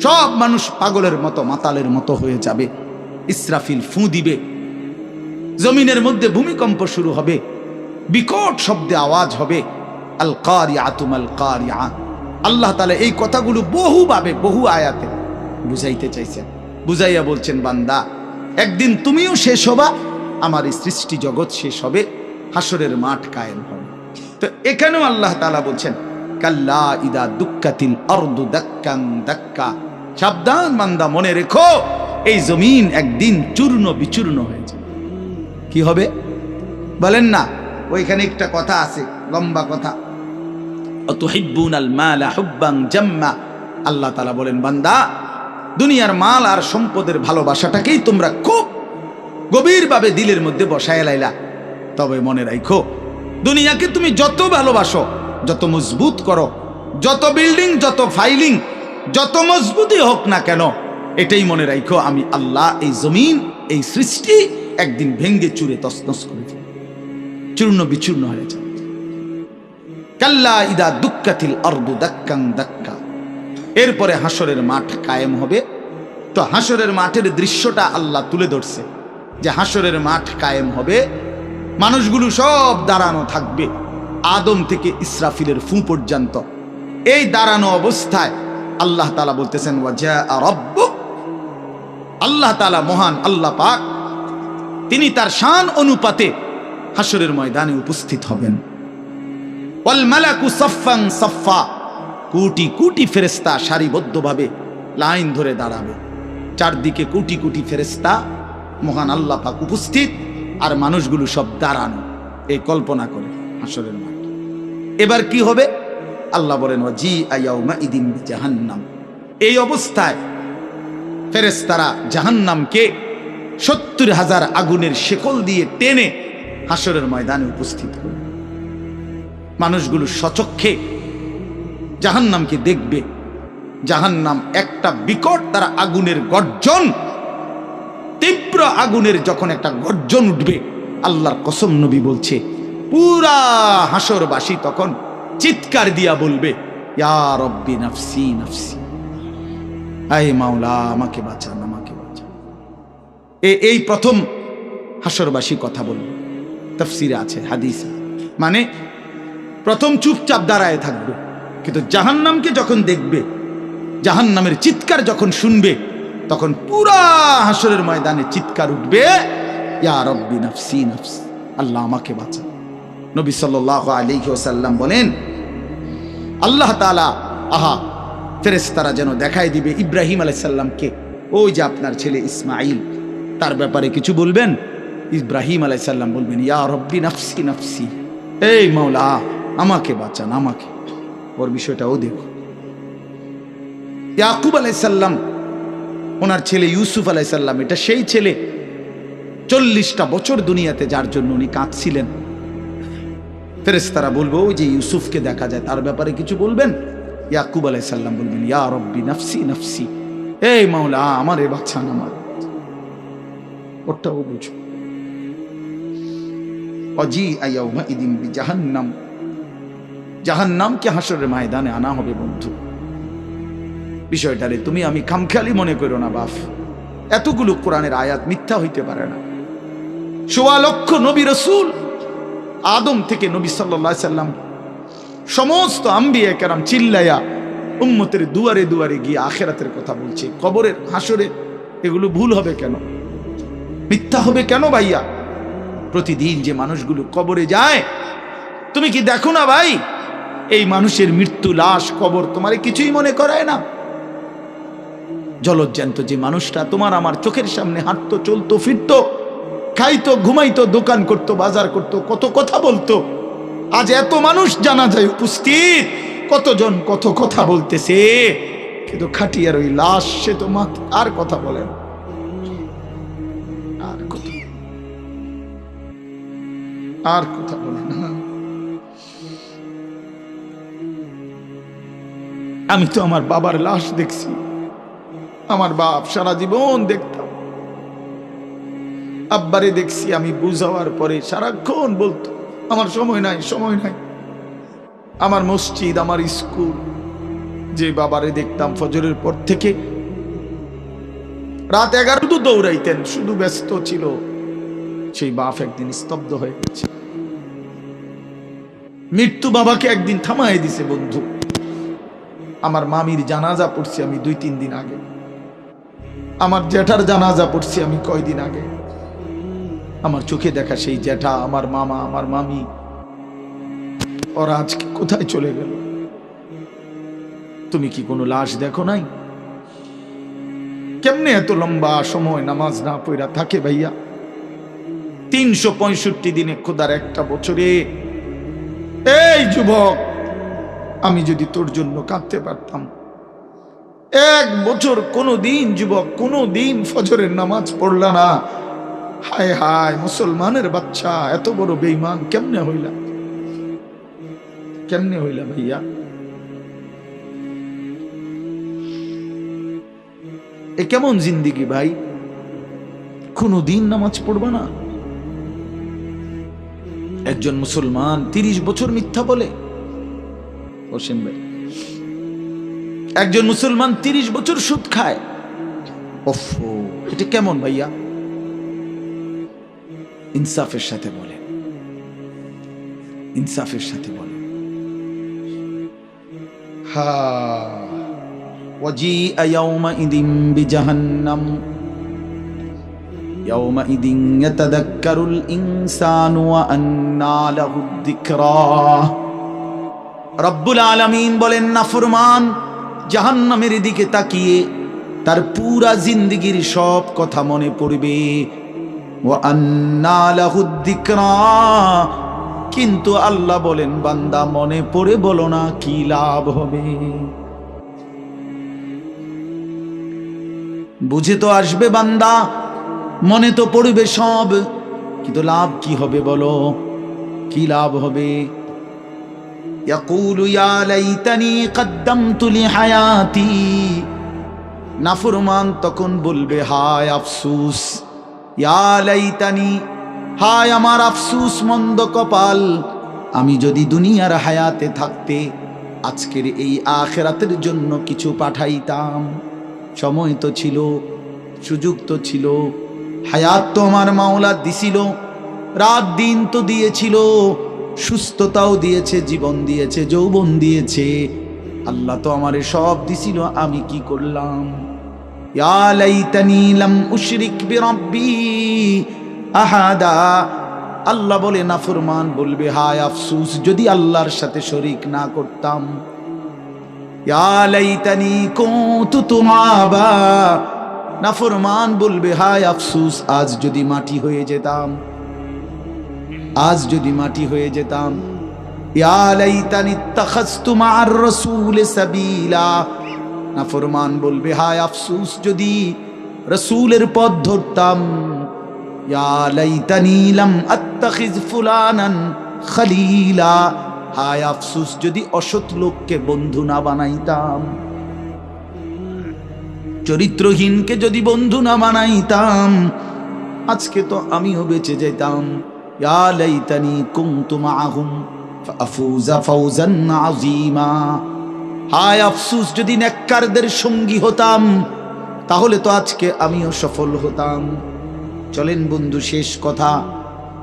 সব মানুষ পাগলের মতো মাতালের মতো হয়ে যাবে। ইসরাফিল ফুঁ দিবে, জমিনের মধ্যে ভূমিকম্প শুরু হবে, বিকট শব্দে আওয়াজ হবে। আল কারিআতু মাল কারিআ, আল্লাহ তাআলা এই কথাগুলো বহুভাবে বহু আয়াতে বুঝাইতে চাইছেন, বুঝাইয়া বলছেন, বান্দা একদিন তুমিও শেষ হবা, আমার এই সৃষ্টি জগৎ শেষ হবে, হাসরের মাঠ কায়েম হবে। তো এখানেও আল্লাহ তাআলা বলছেন, কাল্লা ইদা দুক্কাতিল আরদু দাক্কান দাক্কা, সাবধান বান্দা, মনে রেখো এই জমিন একদিন চূর্ণ বিচূর্ণ হয়ে যাবে। কি হবে বলেন না? ওইখানে একটা কথা আছে, লম্বা কথা, অতুহিব্বুনাল মালা হুব্বান জাম্মা। আল্লাহ তাআলা বলেন, বান্দা দুনিয়ার মাল আর সম্পদের ভালোবাসাটাকেই তোমরা খুব গভীরভাবে দিলের মধ্যে বসায় লাইলা। তবে মনে রাখো, দুনিয়াকে তুমি যত ভালোবাসো, যত মজবুত করো, যত বিল্ডিং, যত ফাইলিং, যত মজবুতই হোক না কেন, এটাই মনে রাখো আমি আল্লাহ এই জমিন, এই সৃষ্টি একদিন ভেঙ্গে চুরে তছনছ করে দেব, চূর্ণ বিচূর্ণ হয়ে যাবে। কাল্লা ইদা দুক্কাতিল আরদু দাক্কান দাক্কা, এরপরে হাসরের মাঠ কায়েম হবে। তো হাসরের মাঠের দৃশ্যটা আল্লাহ তুলে ধরছে যে হাসরের মাঠ কায়েম হবে, মানুষগুলো সব দাঁড়ানো থাকবে, আদম থেকে ইসরাফিলের ফু পর্যন্ত। এই দাঁড়ানো অবস্থায় আল্লাহ তাআলা বলতেছেন, ওয়াজা রাব্বুক, আল্লাহ তাআলা মহান আল্লাহ পাক, তিনি তার শান অনুপাতে হাসরের ময়দানে উপস্থিত হবেন। ওয়াল মালাকু সাফফান সাফফা, কোটি কোটি ফেরেশতা সারিবদ্ধভাবে লাইন ধরে দাঁড়াবে, চারদিকে কোটি কোটি ফেরেশতা, মহান আল্লাহ পাক উপস্থিত, আর মানুষগুলো সব দাঁড়ানো। এই কল্পনা করে হাসরের মাঠ। এবার কি হবে? আল্লাহ বলেন, ওয়াজিআ ইয়াউমাইদিন বিজাহান্নাম, এই অবস্থায় ফেরেশতারা জাহান্নামকে ৭০,০০০ আগুনের শেকল দিয়ে টেনে হাসরের ময়দানে উপস্থিত করবে। মানুষগুলো সচক্ষে জাহান্নামকে দেখবে। জাহান্নাম একটা বিকট তারা আগুনের গর্জন, তীব্র আগুনের যখন একটা গর্জন উঠবে, আল্লাহর কসম নবী বলছে, পুরা হাসরবাসী তখন চিৎকার দিয়া বলবে, ইয়া রব্বি নাফসি নাফসি, আয় মাওলা আমাকে বাঁচান, আমাকে বাঁচান। এই প্রথম হাসরবাসী কথা বলবে, তাফসিরে আছে, হাদিসে, মানে প্রথম চুপচাপ দাঁড়ায় থাকবে, কিন্তু জাহান্নামকে যখন দেখবে, জাহান্নামের চিৎকার যখন শুনবে, তখন পুরা হাসরের ময়দানে চিৎকার উঠবে, ইয়া রব্বি নাফসি নাফসি, আল্লাহ আমাকে বাঁচান। নবী সাল্লাল্লাহু আলাইহি ওয়াসাল্লাম বলেন, আল্লাহ তাআলা ফেরেশতারা যেন দেখাই দিবে ইব্রাহিম আলাইহিস সালামকে, ওই যে আপনার ছেলে ইসমাঈল, তার ব্যাপারে কিছু বলবেন। ইব্রাহিম আলাইহিস সালাম বলবেন, ইয়া রব্বি নাফসি নাফসি, এই মাওলা আমাকে বাঁচান, আমাকে। ওর বিষয়টাও দেখো। ইয়াকুব আলাইহিস সালাম, ওনার ছেলে ইউসুফ আলাইহিস সালাম, এটা সেই ছেলে 40টা বছর দুনিয়াতে যার জন্য উনি কাঁদছিলেন। ফেরেশতারা বলবো ওই যে ইউসুফকে দেখা যায় তার ব্যাপারে কিছু বলবেন? ইয়াকুব আলাইহিস সালাম বলবেন, ইয়া রব্বি নাফসি নাফসি, এই মাওলা আমার এ বাচ্চা না, আমার ওটাও বুঝো। অজি আয়াউমা ইদিন বিজাহান্নাম, জাহান্নামকে হাসরের ময়দানে আনা হবে বন্ধু। বিষয়টারে তুমি আমি খামখেয়ালি মনে করো না বাপ, এতগুলো কোরআনের আয়াত মিথ্যা হইতে পারে না। ১৬ লক্ষ নবী রাসূল, আদম থেকে নবী সাল্লাল্লাহু আলাইহি সাল্লাম সমস্ত আম্বিয়া কেরাম চিল্লায়া উম্মতের দুয়ারে দুয়ারে গিয়ে আখিরাতের কথা বলছে, কবরের হাসরের। এগুলো ভুল হবে কেন, মিথ্যা হবে কেন ভাইয়া? প্রতিদিন যে মানুষগুলো কবরে যায়, তুমি কি দেখো না ভাই, এই মানুষের মৃত্যু, লাশ, কবর তোমারে কিছুই মনে করায় না? জলজ্জান্ত যে মানুষটা তোমার আমার চোখের সামনে হাঁটতো, চলতো, ফিরতো, খাইতো, ঘুমাইতো, দোকান করতো, বাজার করতো, কত কথা বলতো, আজ এত মানুষ জানাজায় উপস্থিত, কতজন কত কথা বলতেছে, কিন্তু খাটিয়ার ওই লাশ সে তো আর কথা বলে না, আর কথা বলে না। আমি তো আমার বাবার লাশ দেখছি, আমার বাপ সারা জীবন দেখতাম, আব্বারে দেখছি আমি বুঝাওয়ার পরে সারাক্ষণ বলতো আমার সময় নাই, সময় নাই। আমার মসজিদ, আমার স্কুল, যে বাবারে দেখতাম ফজরের পর থেকে রাত 11 তো দৌড়াইতেন, শুধু ব্যস্ত ছিল, সেই বাপ একদিন স্তব্ধ হয়ে গেছে। মৃত্যু বাবাকে একদিন থামায় দিছে বন্ধু। আমার মামির জানাজা পড়ছি আমি 2-3 দিন আগে, আমার জ্যাঠার জানাজা পড়ছি আমি কয়দিন আগে। আমার চোখে দেখা সেই জ্যাঠা, আমার মামা, আমার মামি, ওরা আজকে কোথায় চলে গেল? তুমি কি কোনো লাশ দেখো নাই? কেমনে এত লম্বা সময় নামাজ না পড়া থাকে ভাইয়া? 365 দিনে, খোদার একটা বছরে। এই যুবক, আমি যদি তোর জন্য কাঁদতে পারতাম, 1 বছর কোনো দিন যুবক, কোনো দিন ফজরের নামাজ পড়লা না, হায় হায় মুসলমানের বাচ্চা, এত বড় বেঈমান কেমনে হইলা, কেমনে হইলা ভাইয়া? এ কেমন জিন্দিগি ভাই? কোনো দিন নামাজ পড়বা না? একজন মুসলমান 30 বছর মিথ্যা বলে, হোসেন ভাই, একজন মুসলমান 30 বছর সুদ খায়। ওফো, এটা কেমন ভাইয়া? ইনসাফের সাথে বলে, ইনসাফের সাথে বলে। হা ওয়াজিআ ইয়াওমাইদিন বিজাহান্নাম ইয়াওমাইদিন ইয়াতাযাক্কারুল ইনসানু ওয়া আন্না লাহুদ যিকরা। রব্বুল আলামিন বলেন, নাফরমান জাহান্নামের দিকে তাকিয়ে তার পুরা জিন্দেগীর সব কথা মনে পড়বে। ওয়া আন্না লাহুদ যিকরা, কিন্তু আল্লাহ বলেন, বান্দা মনে পড়ে বলো না কি লাভ হবে? বুঝে তো আসবে বান্দা, মনে তো পড়বে সব, কিন্তু লাভ কি হবে বলো? কি লাভ হবে? ইয়াকুলু ইয়া লাইতানি কদ্দামতু লিহায়াতি, নাফরমান তখন বলবে, হায় আফসোস, ইয়া লাইতানি, হায় আমার আফসোস, মন্দ কপাল, আমি যদি দুনিয়ার হায়াতে থাকতে আজকের এই আখিরাতের জন্য কিছু পাঠাইতাম। সময় তো ছিল, সুযোগ তো ছিল, হায়াত তো আমার মাওলা দিছিল, রাত দিন তো দিয়েছিল, সুস্থতাও দিয়েছে, জীবন দিয়েছে, যৌবন দিয়েছে, আল্লাহ তো আমারে সব দিছিল, আমি কি করলাম? ইয়া লাইতানি লাম উশরিক বিরাব্বি আহাদা, আল্লাহ বলে, নাফরমান বলবে, হায় আফসোস, যদি আল্লাহর সাথে শরীক না করতাম। ইয়া লাইতানি কুনতু তুরাবা, নাফরমান বলবে, হায় আফসোস, আজ যদি মাটি হয়ে যেতাম, আজ যদি মাটি হয়ে যেতাম। ইয়া লাইতানি ইত্তাখাযতু মা'আর রাসূল সাবিলা, নাফরমান বলবে, হায় আফসোস, যদি রাসূলের পথ ধরতাম। ইয়া লাইতানি লাম আত্তাখিয ফুলানান খলিলা, হায় আফসোস যদি অসৎ লোককে বন্ধু না বানাইতাম, চরিত্রহীনকে যদি বন্ধু না বানাইতাম, আজকে তো আমিও বেঁচে যেতাম। ইয়া লাইতানি কুনতু মাআহুম ফাফুজা ফাওজান আযীমা, হায় আফসোস যদি নেককারদের সঙ্গী হতাম, তাহলে তো আজকে আমিও সফল হতাম। চলেন বন্ধু, শেষ কথা,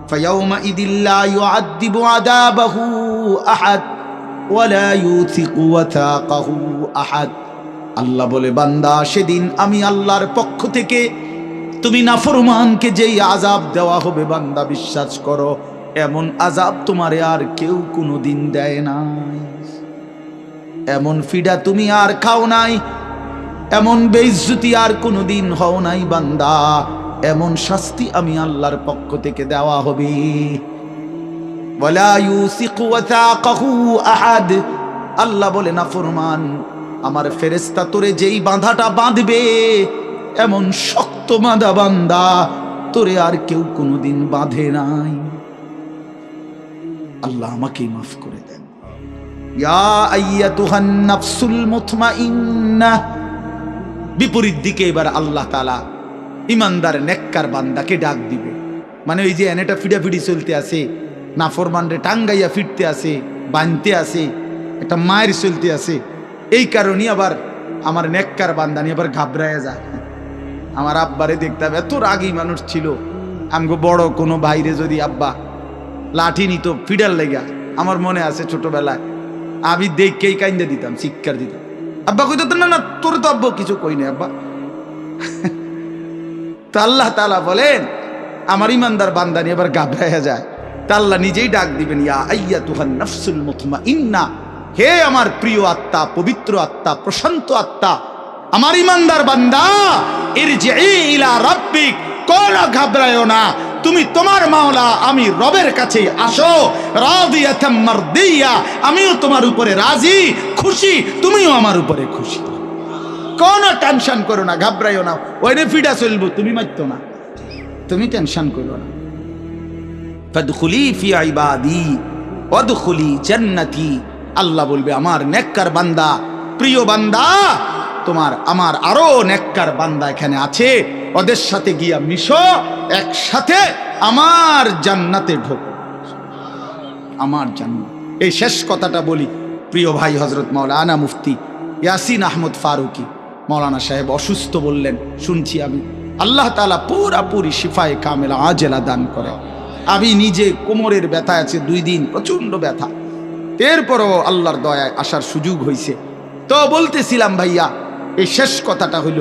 ফায়াউমা ইদিল্লা ইউআযযিবু আযাবাহু আহাদ ওয়ালা ইউথিকু ওয়াথাকাহু আহাদ। আল্লাহ বলে, বান্দা সেদিন আমি আল্লাহর পক্ষ থেকে তুমি নাফরমানকে যেই আযাব দেওয়া হবে, বান্দা বিশ্বাস করো এমন আযাব তোমারে আর কেউ কোনোদিন দেয় নাই, এমন ফিডা তুমি আর খাও নাই, এমন বেইজ্জতি আর কোনোদিন হও নাই বান্দা, এমন শাস্তি আমি আল্লাহর পক্ষ থেকে দেওয়া হবে। ওয়ালা ইউসিকু ওয়াথাকাহু আহাদ, আল্লাহ বলে নাফরমান আমার ফেরেশতা তোরে যেই বাঁধাটা বাঁধবে, এমন শক্ত বাঁধা বান্দা তোরে আর কেউ কোনোদিন বাঁধে নাই। আল্লাহ আমাকে মাফ করে দেন। ইয়া আইয়াতুহান নাফসুল মুতমাইন্নাহ, বিপরীত দিকে এবার আল্লাহ তাআলা ইমানদার নেককার বান্দাকে ডাক দিবে। মানে ওই যে এনেটা ফিডাফিডি চলতে আছে, নাফরমানরে টাঙ্গাইয়া ফিরতে আছে, বানতে আছে, একটা মায়ের চলতে আছে, এই কারণে আবার আমার নেককার বান্দা নিয়ে আবার ঘাবড়ায় যায়। আমার আব্বারে দেখতাম, এত রাগী মানুষ ছিল, আমগো বড় কোনো ভাইরে যদি আব্বা লাঠি নিত ফিডার লেগা, আমার মনে আছে ছোটবেলায় আমি দেখকেই কাইন্দা দিতাম, চিৎকার দিতাম। আব্বা কইতো না না তোর তো আব্বা কিছু কই না আব্বা। তো আল্লাহ তাআলা বলেন আমার ইমানদার বান্দা নিয়ে আবার ঘাবড়ায়া যায়, তা আল্লাহ নিজেই ডাক দিবেন, ইয়া আইয়াতুহান নাফসুল মুতমাইন্না, হে আমার প্রিয় আত্মা, পবিত্র আত্মা, প্রশান্ত আত্মা, আমার ইমানদার বান্দা, ইরজিই ইলা রাব্বিক, কোনো ঘাবড়ায়ো না, তুমি তোমার মাওলা আমি রবের কাছে আসো, রাদিয়াতাম মারদিয়া, আমিও তোমার উপরে রাজি, খুশি, তুমিও আমার উপরে খুশি। কোনো টেনশন করো না, ঘাবড়াইও না, ওইনে ফিডা চলবো, তুমি মারতো না, তুমি টেনশন করো না। ফাদখুলি ফি ইবাদি ওয়াদখুলি জান্নাতি, আল্লাহ বলবে আমার নেককার বান্দা, প্রিয় বান্দা, তোমার আমার আরো নেককার বান্দা এখানে আছে, ওদের সাথে গিয়া মিশো, একসাথে আমার জান্নাতে ঢোকো, আমার জান্নাত। এই শেষ কথাটা বলি, প্রিয় ভাই হযরত মাওলানা মুফতি ইয়াসিন আহমদ ফারুকি মাওলানা সাহেব অসুস্থ বললেন, শুনছি আমি, আল্লাহ তাআলা পুরাপুরি শিফায়ে কামেলা আজেলা দান করে। আমি নিজে কোমরের ব্যথা আছে 2 দিন, প্রচন্ড ব্যথা, এরপরও আল্লাহর দয়ায় আসার সুযোগ হয়েছে। তো বলতেছিলাম ভাইয়া, এই শেষ কথাটা হইল,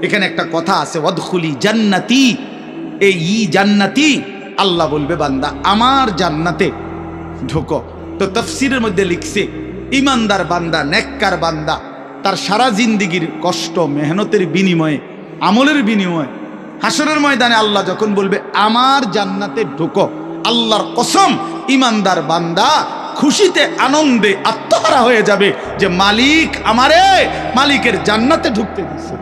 এখানে একটা কথা আছে, ওয়াদখুলি জান্নাতি, এই জান্নাতি, আল্লাহ বলবে বান্দা আমার জান্নাতে ঢোকো। তো তাফসীরের মধ্যে লিখছে, ইমানদার বান্দা, নেককার বান্দা, তার সারা জিন্দেগির কষ্ট মেহনতের বিনিময়ে, আমলের বিনিময়ে হাসরের ময়দানে আল্লাহ যখন বলবে আমার জান্নাতে ঢোকো, আল্লাহর কসম ইমানদার বান্দা খুশিতে আনন্দে আত্মহারা হয়ে যাবে যে মালিক আমারে মালিকের জান্নাতে ঢুকতে দিচ্ছে।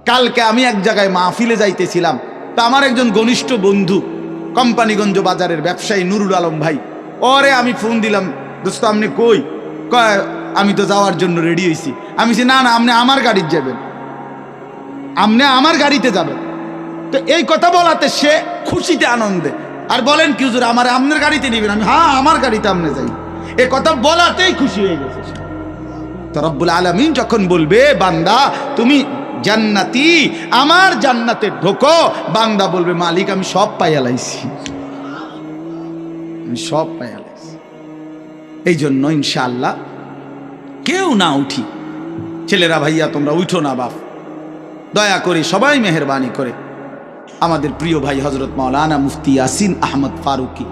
কালকে আমি এক জায়গায় মাহফিলে যাইতেছিলাম, তা আমার একজন ঘনিষ্ঠ বন্ধু কোম্পানিগঞ্জ বাজারের ব্যবসায়ী নুরুল আলম ভাই, ওরে আমি ফোন দিলাম, দোস্ত আপনি কই? কয় আমি তো যাওয়ার জন্য রেডি হয়েছি। আমি বলছি না না, আপনি আমার গাড়িতে যাবেন, আপনি আমার গাড়িতে যাবেন। তো এই কথা বলাতে সে খুশিতে আনন্দে, আর বলেন কি হুজুর আমার আপনার গাড়িতে নিবেন? আমি হ্যাঁ আমার গাড়িতে আপনি যাই, এই কথা বলাতেই খুশি হয়ে গেছে। তো রব্বুল আলামিন যখন বলবে বান্দা তুমি জান্নাতি, আমার জান্নাতে ঢোকো, বান্দা বলবে মালিক আমি সব পাইয়া লাইছি, আমি সব পাইয়া লাইছি। এই জন্য ইনশাআল্লাহ কেউ না উঠি, ছেলেরা ভাইয়া তোমরা উঠো না বাপ, দয়া করে সবাই মেহেরবানি করে আমাদের প্রিয় ভাই হযরত মাওলানা মুফতি ইয়াসিন আহমদ ফারুকি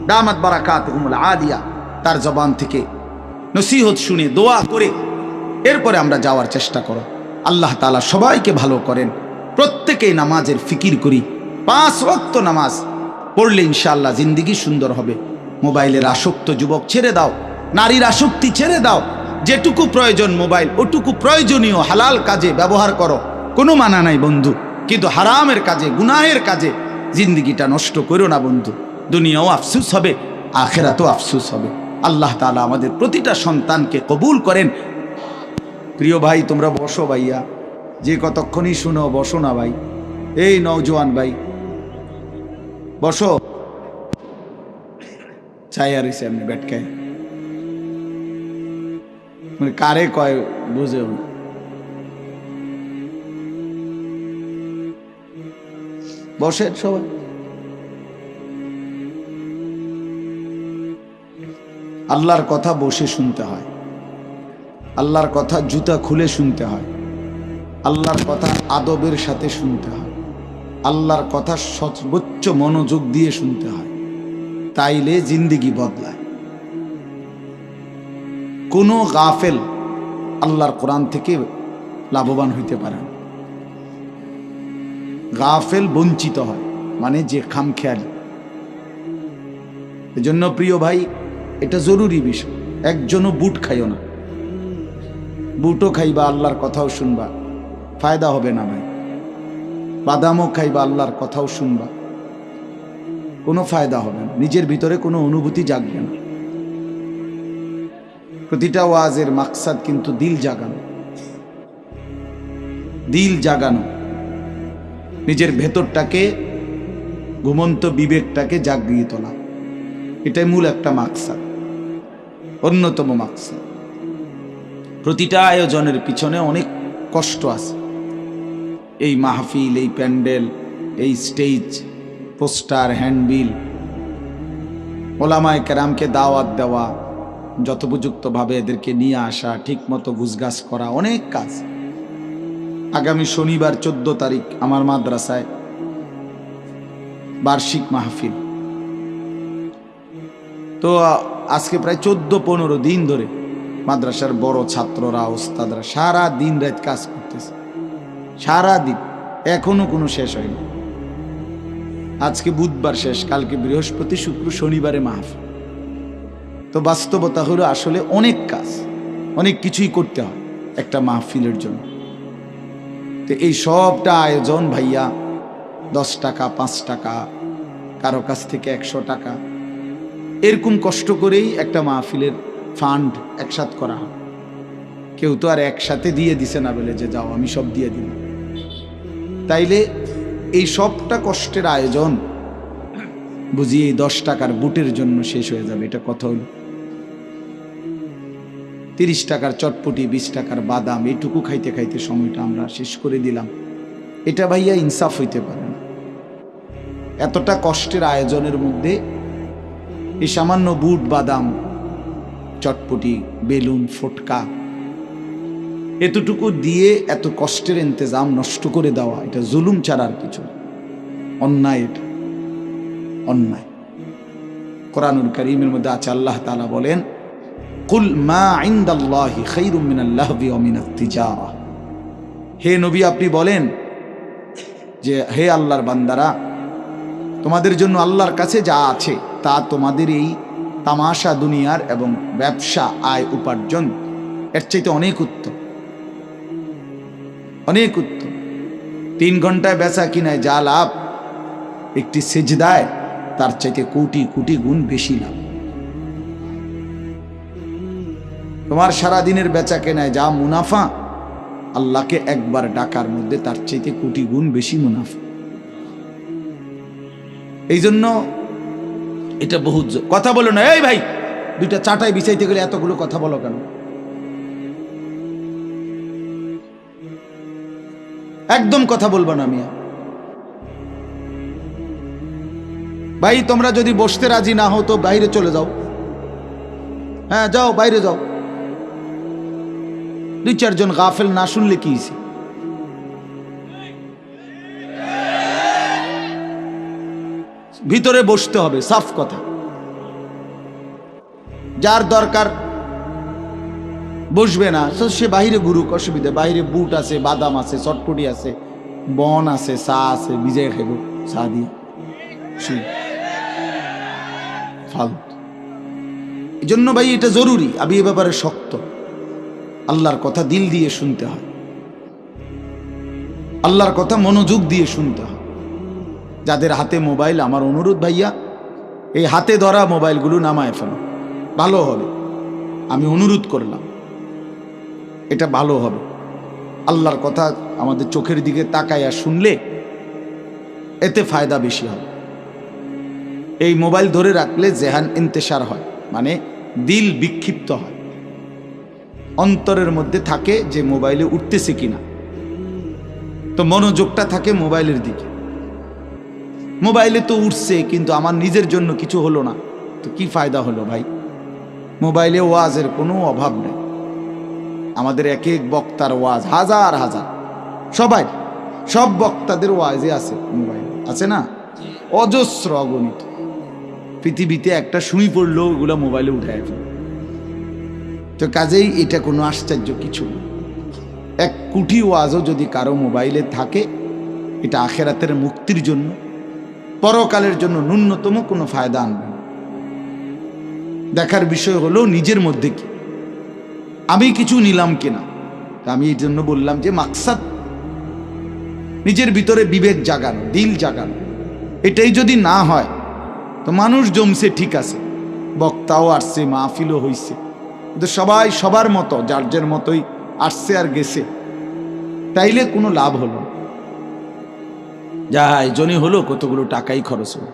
দামাত বারাকাতুহুমুল আলিয়া, তার জবান থেকে নসিহত শুনে দোয়া করে এরপরে আমরা যাওয়ার চেষ্টা করো। আল্লাহ তাআলা সবাইকে ভালো করেন, প্রত্যেকেই নামাজের ফিকির করি, 5 ওয়াক্ত নামাজ পড়লে ইনশাআল্লাহ জিন্দেগি সুন্দর হবে। মোবাইলের আসক্ত যুবক ছেড়ে দাও, নারীর আসক্তি ছেড়ে দাও, যেটুকু প্রয়োজন মোবাইল ওটুকু প্রয়োজনীয় হালাল কাজে ব্যবহার করো, কোনো মানা নাই বন্ধু, কিন্তু হারামের কাজে গুনাহের কাজে জিন্দেগিটা নষ্ট করো না বন্ধু। দুনিয়াও আফসোস হবে, আখিরাতেও আফসোস হবে। আল্লাহ তাআলা আমাদের প্রতিটা সন্তানকে কবুল করেন। প্রিয় ভাই, তোমরা বসো ভাইয়া, যে কতক্ষণই শুনো, বসো না ভাই। এই নওজোয়ান ভাই বসো, চাই আর এসে এমনি ব্যাটকায় মানে কারে কয় বুঝে। বসেন সবাই। আল্লাহর কথা বসে শুনতে হয়, আল্লাহর কথা জুতা খুলে শুনতে হয়, আল্লাহর কথা আদবের সাথে শুনতে হয়, আল্লাহর কথা সর্বোচ্চ মনোযোগ দিয়ে শুনতে হয়, তাইলে জিন্দেগি বদলায়। কোনো গাফেল আল্লাহর কোরআন থেকে লাভবান হইতে পারে না। গাফেল বঞ্চিত হয়, মানে যে খামখেয়ালি। এজন্য প্রিয় ভাই, এটা জরুরি বিষয়। একজনও বুট খাইও না, বুটও খাইবা আল্লাহর কথাও শুনবা, ফায়দা হবে না ভাই। বাদামও খাইবা আল্লাহর কথাও শুনবা, কোনো ফায়দা হবে না, নিজের ভিতরে কোনো অনুভূতি জাগবে না। প্রতিটা ওয়াজের মাকসাদ কিন্তু দিল জাগানো, দিল জাগানো, নিজের ভেতরটাকে, ঘুমন্ত বিবেকটাকে জাগিয়ে তোলা, এটাই মূল একটা মাকসাদ, অন্যতম মাকসাদ। প্রতিটা আয়োজনের পিছনে অনেক কষ্ট আছে। এই মাহফিল, এই প্যান্ডেল, এই স্টেজ, পোস্টার, হ্যান্ডবিল, ওলামায়ে কেরামকে দাওয়াত দেওয়া, যথোপযুক্তভাবে এদেরকে নিয়ে আসা, ঠিক মতো গুছগাছ করা, অনেক কাজ। আগামী শনিবার 14 তারিখ আমার মাদ্রাসায় বার্ষিক মাহফিল। তো আজকে প্রায় 14-15 দিন ধরে মাদ্রাসার বড় ছাত্ররা, ওস্তাদরা সারা দিন রাত কাজ করতেছে, সারা দিন, এখনো কোনো শেষ হয়নি। আজকে বুধবার শেষ, কালকে বৃহস্পতি, শুক্র, শনিবারে মাহফিল। তো বাস্তবতা হলো আসলে অনেক কাজ, অনেক কিছুই করতে হয় একটা মাহফিলের জন্য। তো এই সবটা আয়োজন ভাইয়া 10 টাকা, 5 টাকা, কারো কাছ থেকে 100 টাকা, এরকম কষ্ট করেই একটা মাহফিলের ফান্ড একসাথ করা হয়। কেউ তো আর একসাথে দিয়ে দিছে না বলে যে যাও আমি সব দিয়ে দিলাম। তাইলে এই সবটা কষ্টের আয়োজন বুঝি এই 10 টাকার বুটের জন্য শেষ হয়ে যাবে, এটা কথা হলো। 30 টাকার চটপটি, 20 টাকার বাদাম, এইটুকু খাইতে খাইতে সময়টা আমরা শেষ করে দিলাম। এটা ভাইয়া ইনসাফ হইতে পারে না। এতটা কষ্টের আয়োজনের মধ্যে এই সামান্য বুট, বাদাম, চটপটি, বেলুন, ফটকা, এতটুকু দিয়ে এত কষ্টের ইন্তজাম নষ্ট করে দেওয়া, এটা জুলুম ছাড়ার কিছু, অন্যায়, এটা অন্যায়। কোরআনুল কারীমের মধ্যে আছে, আল্লাহ তাআলা বলেন, কুল মা ইনদাল্লাহি খায়রুম মিনাল লাহবি ওয়া মিনাত তিজারা। হে নবী, আপনি বলেন যে হে আল্লাহর বান্দারা, তোমাদের জন্য আল্লাহর কাছে যা আছে তা তোমাদের এই তামাশা দুনিয়ার এবং ব্যবসা, আয় উপার্জন, এর চাইতে অনেক উত্তম, অনেক উত্তম। 3 ঘন্টায় বেচা কিনায় যা লাভ, একটি সিজদায় তার চাইতে কোটি কোটি গুণ বেশি লাভ। তোমার সারা দিনের বেচা কেনায় যা মুনাফা, আল্লাহকে একবার ডাকার মধ্যে তার চাইতে কোটি গুণ বেশি মুনাফা। এই জন্য এটা বহুত কথা বলো না। এই ভাই, 2টা চাটাই বিছাইতে গেলে এতগুলো কথা বলো কেন? একদম কথা বলবো না মিয়া ভাই। তোমরা যদি বসতে রাজি না হও তো বাইরে চলে যাও। হ্যাঁ যাও, বাইরে যাও। 2-4 জন গাফেল না শুনলে কি হইছে? ভিতরে বসতে হবে, সাফ কথা। যার দরকার বসবে না সে বাহিরে ঘুরুক, অসুবিধা। বাহিরে বুট আছে, বাদাম আছে, চটপটি আছে, বন আছে, চা আছে, ভিজাই খাইব চা দিয়ে। ফালতু। এই জন্য ভাই এটা জরুরি, আমি এ ব্যাপারে শক্ত। আল্লাহর কথা দিল দিয়ে শুনতে হয়, আল্লাহর কথা মনোযোগ দিয়ে শুনতে হয়। যাদের হাতে মোবাইল, আমার অনুরোধ ভাইয়া, এই হাতে ধরা মোবাইলগুলো নামায় ফেলো, ভালো হবে। আমি অনুরোধ করলাম, এটা ভালো হবে। আল্লাহর কথা আমাদের চোখের দিকে তাকাইয়া শুনলে এতে ফায়দা বেশি হবে। এই মোবাইল ধরে রাখলে জেহান ইন্তেশার হয়, মানে দিল বিক্ষিপ্ত হয়, অন্তরের মধ্যে থাকে যে মোবাইলে উঠতেছে কিনা, তো মনোযোগটা থাকে মোবাইলের দিকে। মোবাইলে তো উঠছে কিন্তু আমার নিজের জন্য কিছু হলো না, তো কি ফায়দা হলো ভাই? মোবাইলে ওয়াজের কোনো অভাব নেই, আমাদের এক এক বক্তার ওয়াজ হাজার হাজার, সব বক্তাদের ওয়াজে আছে, মোবাইলে আছে না, অজস্র অগণিত। পৃথিবীতে একটা শুই পড়লো ওগুলো মোবাইলে উঠায় ফেলে। তো কাজেই এটা কোনো আশ্চর্য কিছু না। 1 কোটি ওয়াজও যদি কারো মোবাইলে থাকে, এটা আখেরাতের মুক্তির জন্য, পরকালের জন্য ন্যূনতম কোনো ফায়দা আনবে না। দেখার বিষয় হলো নিজের মধ্যে কি আমি কিছু নিলাম কিনা। আমি এই জন্য বললাম যে মাকসাদ নিজের ভিতরে বিবেক জাগানো, দিল জাগানো। এটাই যদি না হয় তো মানুষ জমছে ঠিক আছে, বক্তাও আসছে, মাহফিলও হইছে, কিন্তু সবাই সবার মতো যার যার মতোই আসছে আর গেছে, তাইলে কোনো লাভ হলো না। যা আয়োজনই হলো কতগুলো টাকাই খরচ হলো।